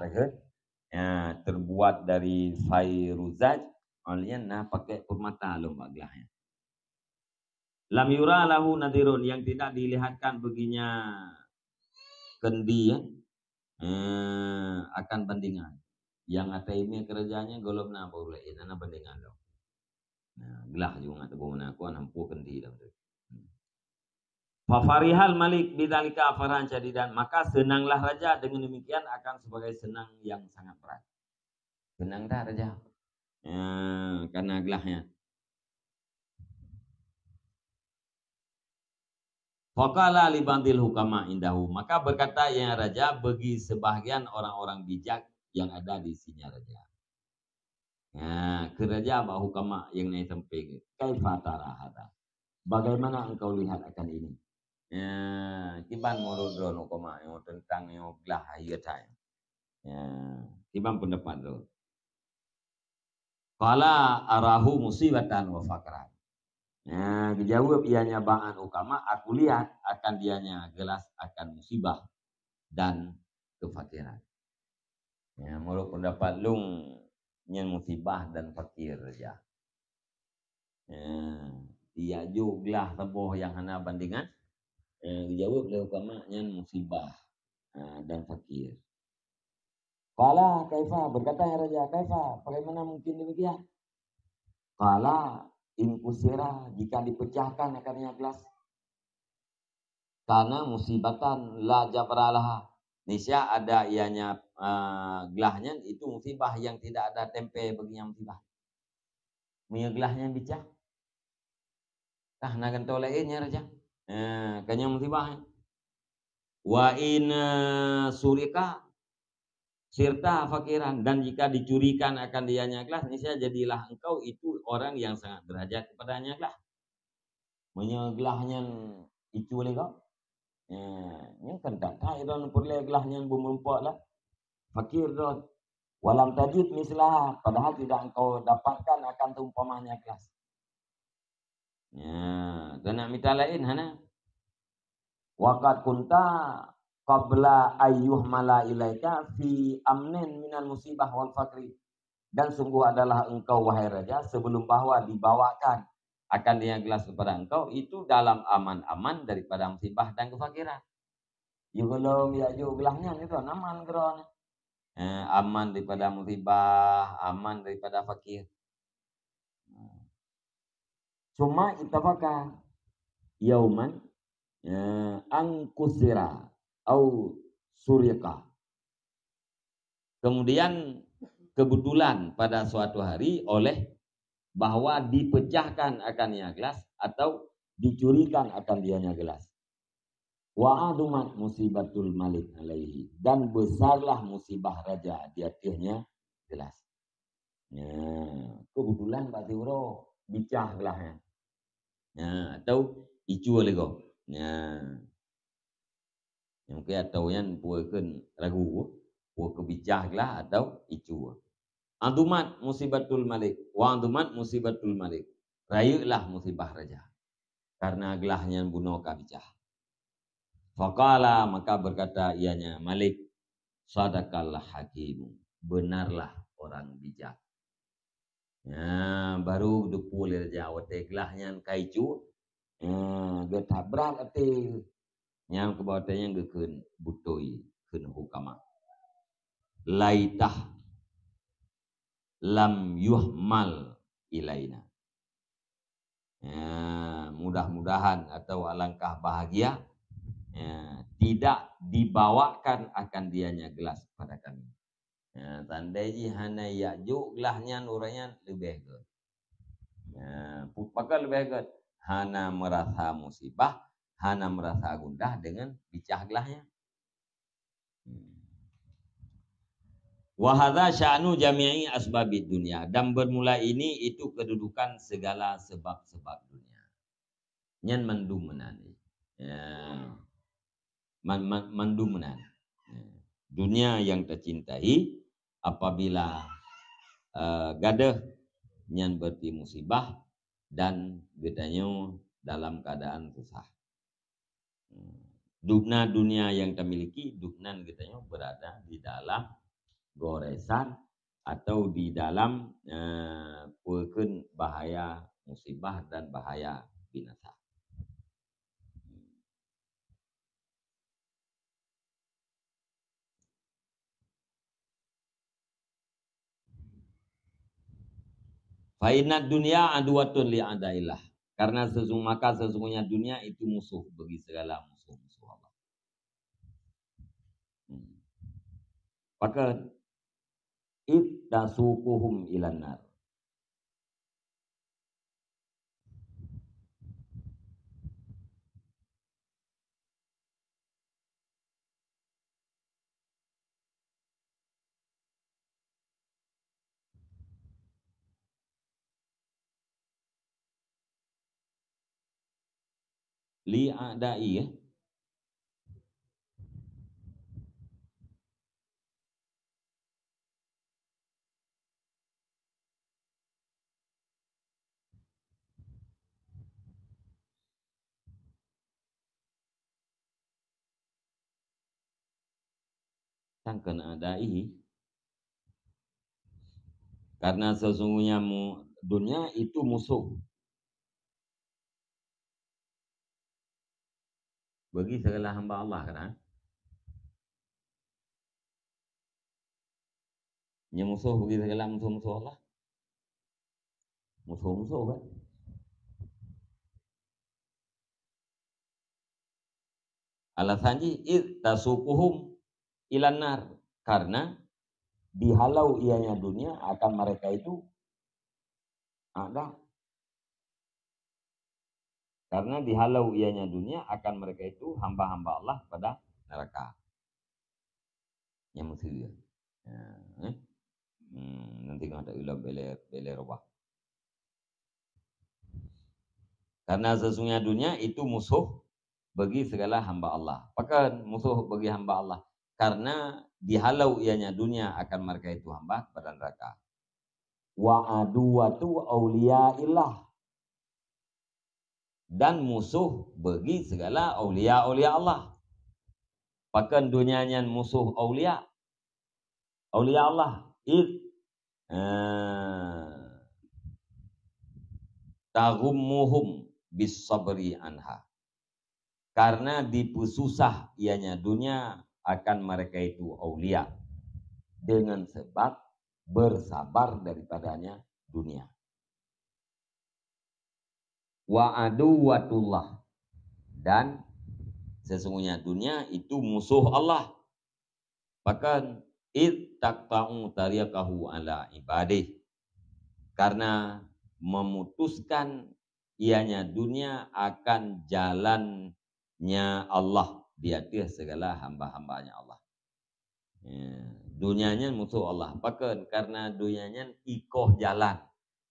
terbuat dari Fairuzaj, olehnya pakai permata lomba gelahnya. Lam yura lahu nadirun, yang tidak dilihatkan baginya kendi akan bandingan. Yang ada ini kerjanya golom na boleh ini bandingan dong. Nah, gelah juga nggak tahu mana aku nampu kendi dong. Fafarihal malik bidzalika farhan syadidan, maka senanglah raja dengan demikian akan sebagai senang yang sangat berat. Senang dah raja. Karena gelahnya. Faqala li bandil hukama indahu, maka berkata ya raja bagi sebahagian orang-orang bijak yang ada di sini raja. Ke raja bah hukama yang naik temping. Kaifa tara hada? Bagaimana engkau lihat akan ini? Tiban morodron hukama yang tentang yang gelah hayat. Tiban pendapat tu. Qala arahu musibatan wa faqran. Dijawab ianya ba'an ukama, aku lihat akan dianya gelas akan musibah dan kefakiran. Menurut pendapat lung nyen musibah dan fakir saja. Dia juga teboh yang hana bandingan. Dijawab oleh ukama nyen musibah dan fakir. Qala kaifa, berkata ya raja, kaifa, bagaimana mungkin demikian? Qala in kusira, jika dipecahkan akarnya gelas, karena musibatan la jabralaha, niscaya ada ianya gelahnya itu musibah yang tidak ada tempe baginya musibah. Punya gelahnya bicah, nagan tolein ya raja, kanya musibah. Wa in surika sirta fakiran, dan jika dicurikan akan dianya gelas, niscaya jadilah engkau itu orang yang sangat derajat kepadanya gelas. Menyegelahnya itu boleh kau? Yang kan tak tahu dan perlu gelahnya bermempak lah. Fakir dah. Walam tajid mislah, padahal tidak engkau dapatkan akan umpamanya gelas. Dan nak minta lain hana. Waqad kunta qabla ayyuh mala ilaika fi amnin minal musibah wal fakri. Dan sungguh adalah engkau wahai raja sebelum bahwa dibawakan akan dia gelas kepada engkau itu dalam aman-aman daripada musibah dan kefakiran. Yugelom ya gelahnya itu aman geron. Aman daripada musibah, aman daripada fakir. Cuma itafaka yauman angkusira au suryaka. Kemudian kebetulan pada suatu hari oleh bahwa dipecahkan akannya gelas atau dicurikan akan dianya gelas. Wa adumat musibatul malik alaihi, dan besarlah musibah raja di atasnya gelas. Kebetulan Pak Tiuro bicah gelahnya. Atau icu lego. Mungkin atau yang puakeun ragu, puak kebicah gelah atau icu. Andumat musibatul malik, wa andumat musibatul malik. Rayulah musibah raja karena gelahnya bunuh kabicah. Faqala, maka berkata ianya Malik, sadaqallah hakim, benarlah orang bijak. Baru dupul raja wate gelahnya kaicu, getabrak ate nyam ke bawahnya gekeun butoi keun hukama. Laitah lam yuhmal ilaina. mudah-mudahan atau alangkah bahagia tidak dibawakan akan dianya gelas pada kami. Tandai hana Ya'juj gelahnya nuranya lebih good. Maka lebih good. Hana merasa musibah, hana merasa gundah dengan bicah gelahnya. Wa hadza sya'nu jami'i asbabid dunia. Dan bermula ini itu kedudukan segala sebab-sebab dunia. Nyan mandu menani. Mandu menani. Dunia yang tercintai apabila gadah nyan berarti musibah dan gedanya dalam keadaan susah. Dukna dunia yang kita miliki, duknan gedanya berada di dalam goresan atau di dalam pulkeun bahaya musibah dan bahaya binasa. Fa'inat dunia aduwatun li'adailah. Karena sesungguhnya dunia itu musuh bagi segala musuh-musuh Allah. Maka ittasuquhum ilan nar. Li'adai ya. Sangkan adai. Karena sesungguhnya dunia itu musuh bagi segala hamba Allah kan. Nya musuh bagi segala musuh-musuh Allah. Musuh-musuh kan. Alasannya ittasuquhum ilan nar. Karena dihalau ianya dunia akan mereka itu ada. Karena dihalau ianya dunia akan mereka itu hamba-hamba Allah pada neraka. Yang musuh. Nanti ada ulah bele robah. Karena sesungguhnya dunia itu musuh bagi segala hamba Allah. Bahkan musuh bagi hamba Allah. Karena dihalau ianya dunia akan mereka itu hamba pada neraka. Wa aduwatu awliyaillah. Dan musuh bagi segala aulia-aulia Allah. Bahkan dunianya musuh aulia. Aulia Allah. Tagummuhum bis sabri anha. Karena dipususah ianya dunia akan mereka itu aulia. Dengan sebab bersabar daripadanya dunia. Wa aduwatullah. Dan sesungguhnya dunia itu musuh Allah. Bahkan ittaqta'u tariqahu ala ibadih. Karena memutuskan ianya dunia akan jalannya Allah di atas segala hamba-hambanya Allah. Dunianya musuh Allah. Bahkan karena dunianya ikoh jalan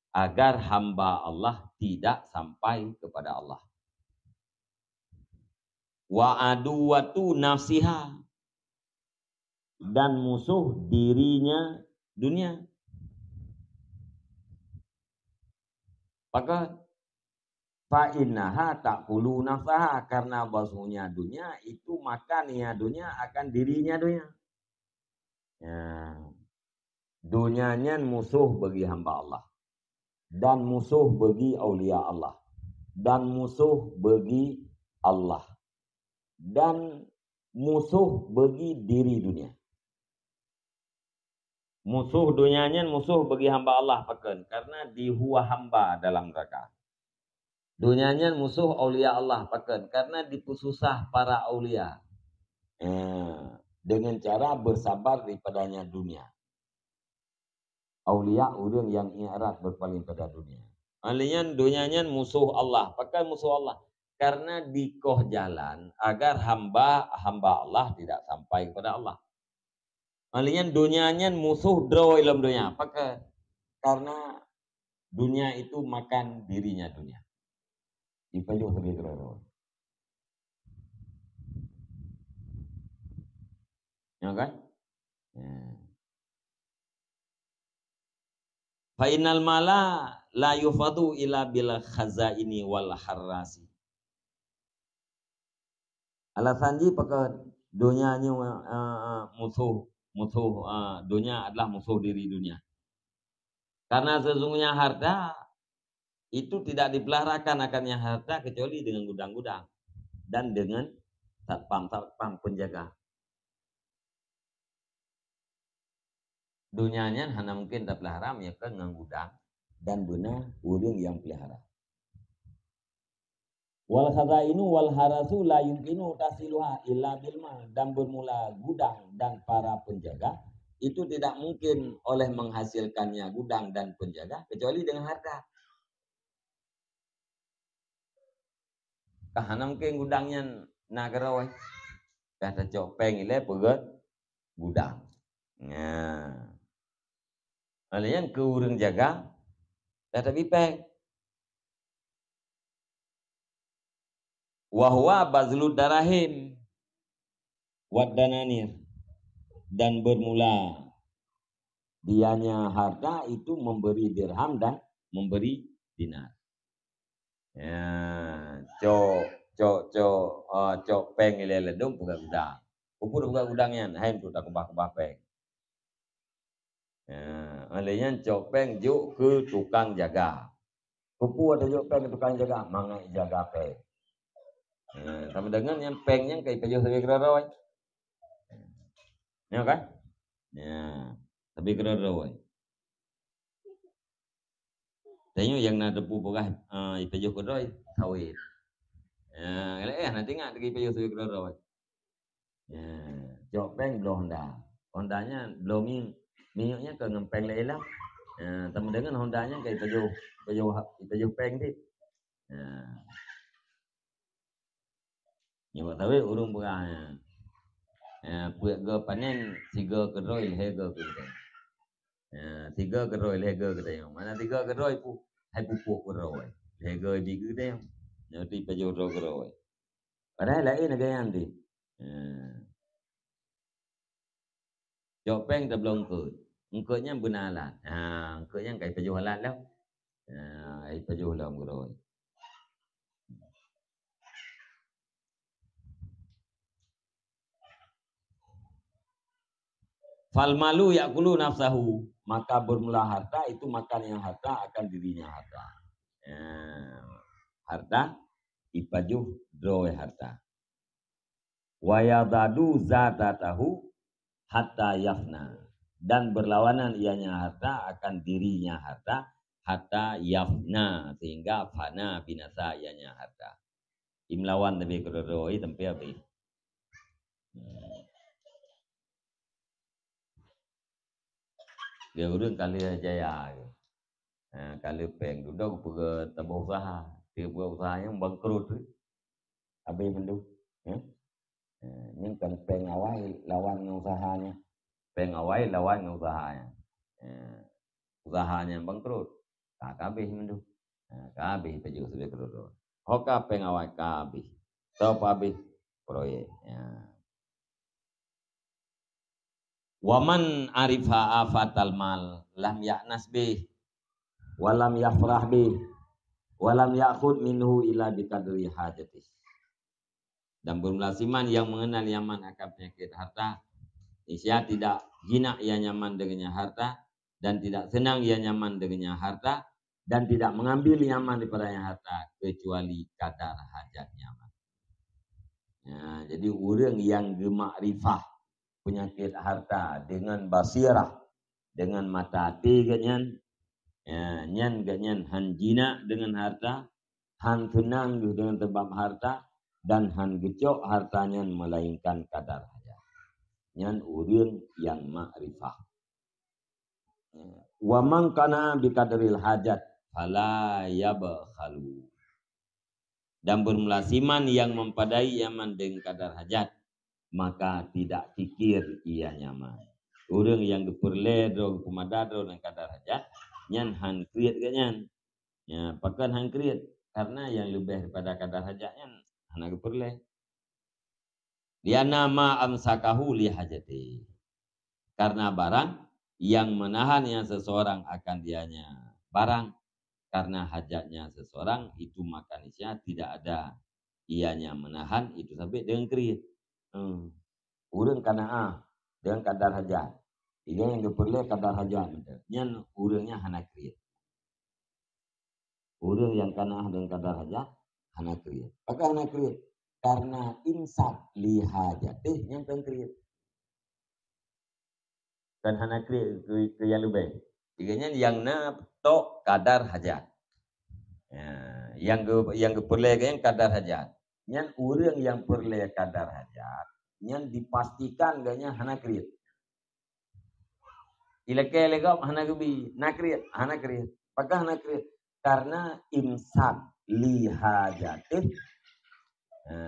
agar hamba Allah tidak sampai kepada Allah. Wa aduwatu nafsiha. Dan musuh dirinya dunia. Maka fa'innaha ta'kulu nafsaha. Karena bahasanya dunia itu makannya dunia akan dirinya dunia. Dunianya musuh bagi hamba Allah. Dan musuh bagi aulia Allah. Dan musuh bagi Allah. Dan musuh bagi diri dunia. Musuh dunianya musuh bagi hamba Allah. Karena dihuwa hamba dalam neraka. Dunianya musuh aulia Allah pakan karena dipususah para aulia. Dengan cara bersabar daripadanya dunia. Aulia orang yang i'rad berpaling pada dunia. Alian dunianya musuh Allah, pakan musuh Allah. Karena dikoh jalan agar hamba Allah tidak sampai kepada Allah. Alian dunianya musuh draw dalam dunia, pakan karena dunia itu makan dirinya dunia. Ipajuh sebagai teror. Ya kan? Fainal mala la yufadu ila bil khazaini wal harrasi. Alasannya pakai dunianya musuh dunia adalah musuh diri dunia. Karena sesungguhnya harta itu tidak dipeliharakan akannya harta kecuali dengan gudang-gudang dan dengan satpam penjaga. Dunianya hanya mungkin tak pelihara ya kan dengan gudang dan benar orang yang pelihara. Wal khazainu wal harasu la yumkinu tasiluha illa bil mal, dan bermula gudang dan para penjaga itu tidak mungkin oleh menghasilkannya gudang dan penjaga kecuali dengan harta. Kahana mungkin gudangnya nagarawai. Kata copeng ile pegat gudang. Nah. Alian ke urang jaga kata bipeng. Wahwa bazlud darahim wadananir, dan bermula dianya harta itu memberi dirham dan memberi dinar. Ya, cok peng ile ledung buka gudang. Upur buka gudangnya, hain tu tak kebah peng. Ya, alian cok peng juk ke tukang jaga. Kupu ada juk peng ke tukang jaga, mangai jaga peng. Sama dengan yang pengnya kayak pejuh sebagai keraroi. Ya kan? Ya, tapi keraroi. Tanya yang nak depu pegah pejuh keraroi sawit. Ya, nanti nggak lagi pejuh sebagai keraroi. Ya, jok peng belum Honda. Hondanya belum minyaknya ke ngempeng lelah. Sama dengan Hondanya kayak pejuh peng dit. Nhưng mà tapi urung pegah. Puak ge panen 3 keroi lege kita. 3 keroi lege kita. Mana 3 keroi pu hai pupuk keroi. Lege di kita. Nanti pajoro keroi. Padahal lain ada yang di. Jopeng dah belum ke. Engkaunya benalan. Engkaunya kayak pajuh halat lah. Ai pajuh lam keroi. Fal malu yakulu nafsahu, maka bermula harta itu makan yang harta akan dirinya harta. Harta ipajuh droe harta. Wa yadadu zatatahu hatta yafna, dan berlawanan ianya harta akan dirinya harta hatta yafna, sehingga fana binasa ianya harta. Imlawan lebih keroi tempe habis. Dia urang kali jaya. Kali peng duduk pergi tambah usaha. Dia buat usaha yang bangkrut. Habis mendu. Ini kan peng awal lawan usahanya. Peng awal lawan usahanya. Usahanya bangkrut. Tak habis mendu. Habis pejuh sebagai kerudung. Hoka peng awal habis. Top habis proyek. Waman arifa afatal mal lam ya'nas bih walam yafrah bih walam ya'khud minhu illa biqadri hajatih. Dan bermulasiman yang mengenal nyaman akan penyakit harta, ia tidak jinak ia nyaman dengannya harta, dan tidak senang ia nyaman dengannya harta, dan tidak mengambil nyaman daripadanya harta kecuali kadar hajat nyaman. Jadi orang yang gemakrifah penyakit harta dengan basirah, dengan mata hati ganyan, nyan ganyan hanjina dengan harta, Han tenang dengan sebab harta dan han gecok hartanya melainkan kadar hajat. Nyan urang yang makrifah. Wa man kana bi qadril hajat fala yabkhalu. Dan bermula siman yang mempadai yaman dengan kadar hajat, maka tidak fikir ia nyaman. Orang yang diperledro kumadadro dengan kadar hajat, nyan han kriat ke nyan. Ya, pakan han kriat karena yang lebih daripada kadar hajatnya han diperle. Dia nama amsakahu li hajati. Karena barang yang menahan yang seseorang akan dianya barang karena hajatnya seseorang itu maka niscaya tidak ada ianya menahan itu sampai dengan kriat. Urang kana dengan kadar hajat. Ini yang diperle kadar hajat. Nyan urangnya hana kriat. Urang yang kana dengan kadar hajat hana kriat. Maka hana kriat karena imsak li hajatih yang kriat. Kan hana kriat ke yang lebih. Tiganya yang na tok kadar hajat. Ya, yang perle yang kadar hajat. Nyan urang yang perle kadar hajat, nyan dipastikan ganya hana kriat. Ilake legap hana gebi nakriat hana kriat. Maka hana kriat karena imsak li hajatih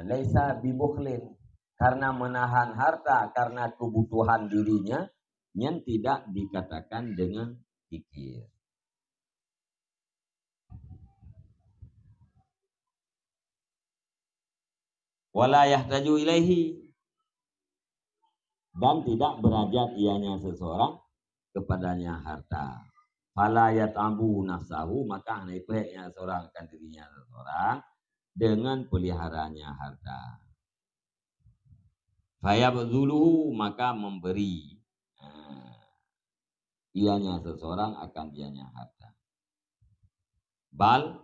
laisa bibukhlin, karena menahan harta karena kebutuhan dirinya yang tidak dikatakan dengan fikir. Wala yahtaju ilaihi, dan tidak berhajat ianya seseorang kepadanya harta. Fala yatabu nafsahu, maka naipnya seorang akan dirinya seseorang dengan peliharaannya harta. Fayabzuluhu, maka memberi ianya seseorang akan dianya harta. Bal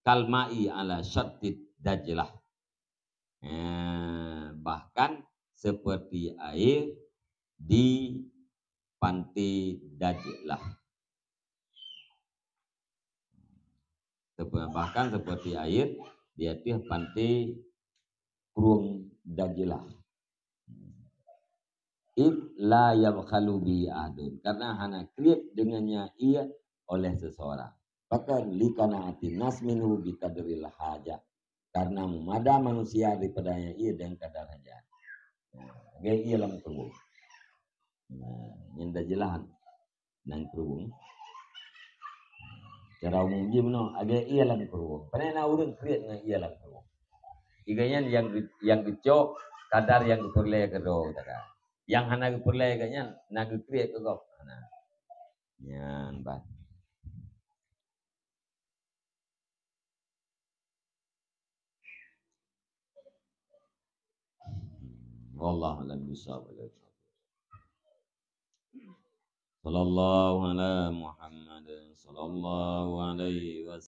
kalma'i ala syattid dajlah. Bahkan seperti air di pantai Dajlah. Bahkan seperti air di atas pantai Kurung Dajlah. La yabkhalu bi adun, karena hana kriat dengannya ia oleh seseorang. Bahkan likana atin nas minhu bi qadril hajat, karena memada manusia daripadanya ia dengan kadar hajat. Gaya ia lam kerubung. Yang Dajlah nang kerubung. Cara umum je meno ada ia lam kerubung. Panena urang kriat dengan ia lam kerubung. Iganya yang dicok kadar yang diperle kedo taka. Yang hana diperle ganya nak kriat ke kau. Nah. Nyan bat. Wallahu a'lam bishawab. Sallallahu ala Muhammad sallallahu alaihi wasallam.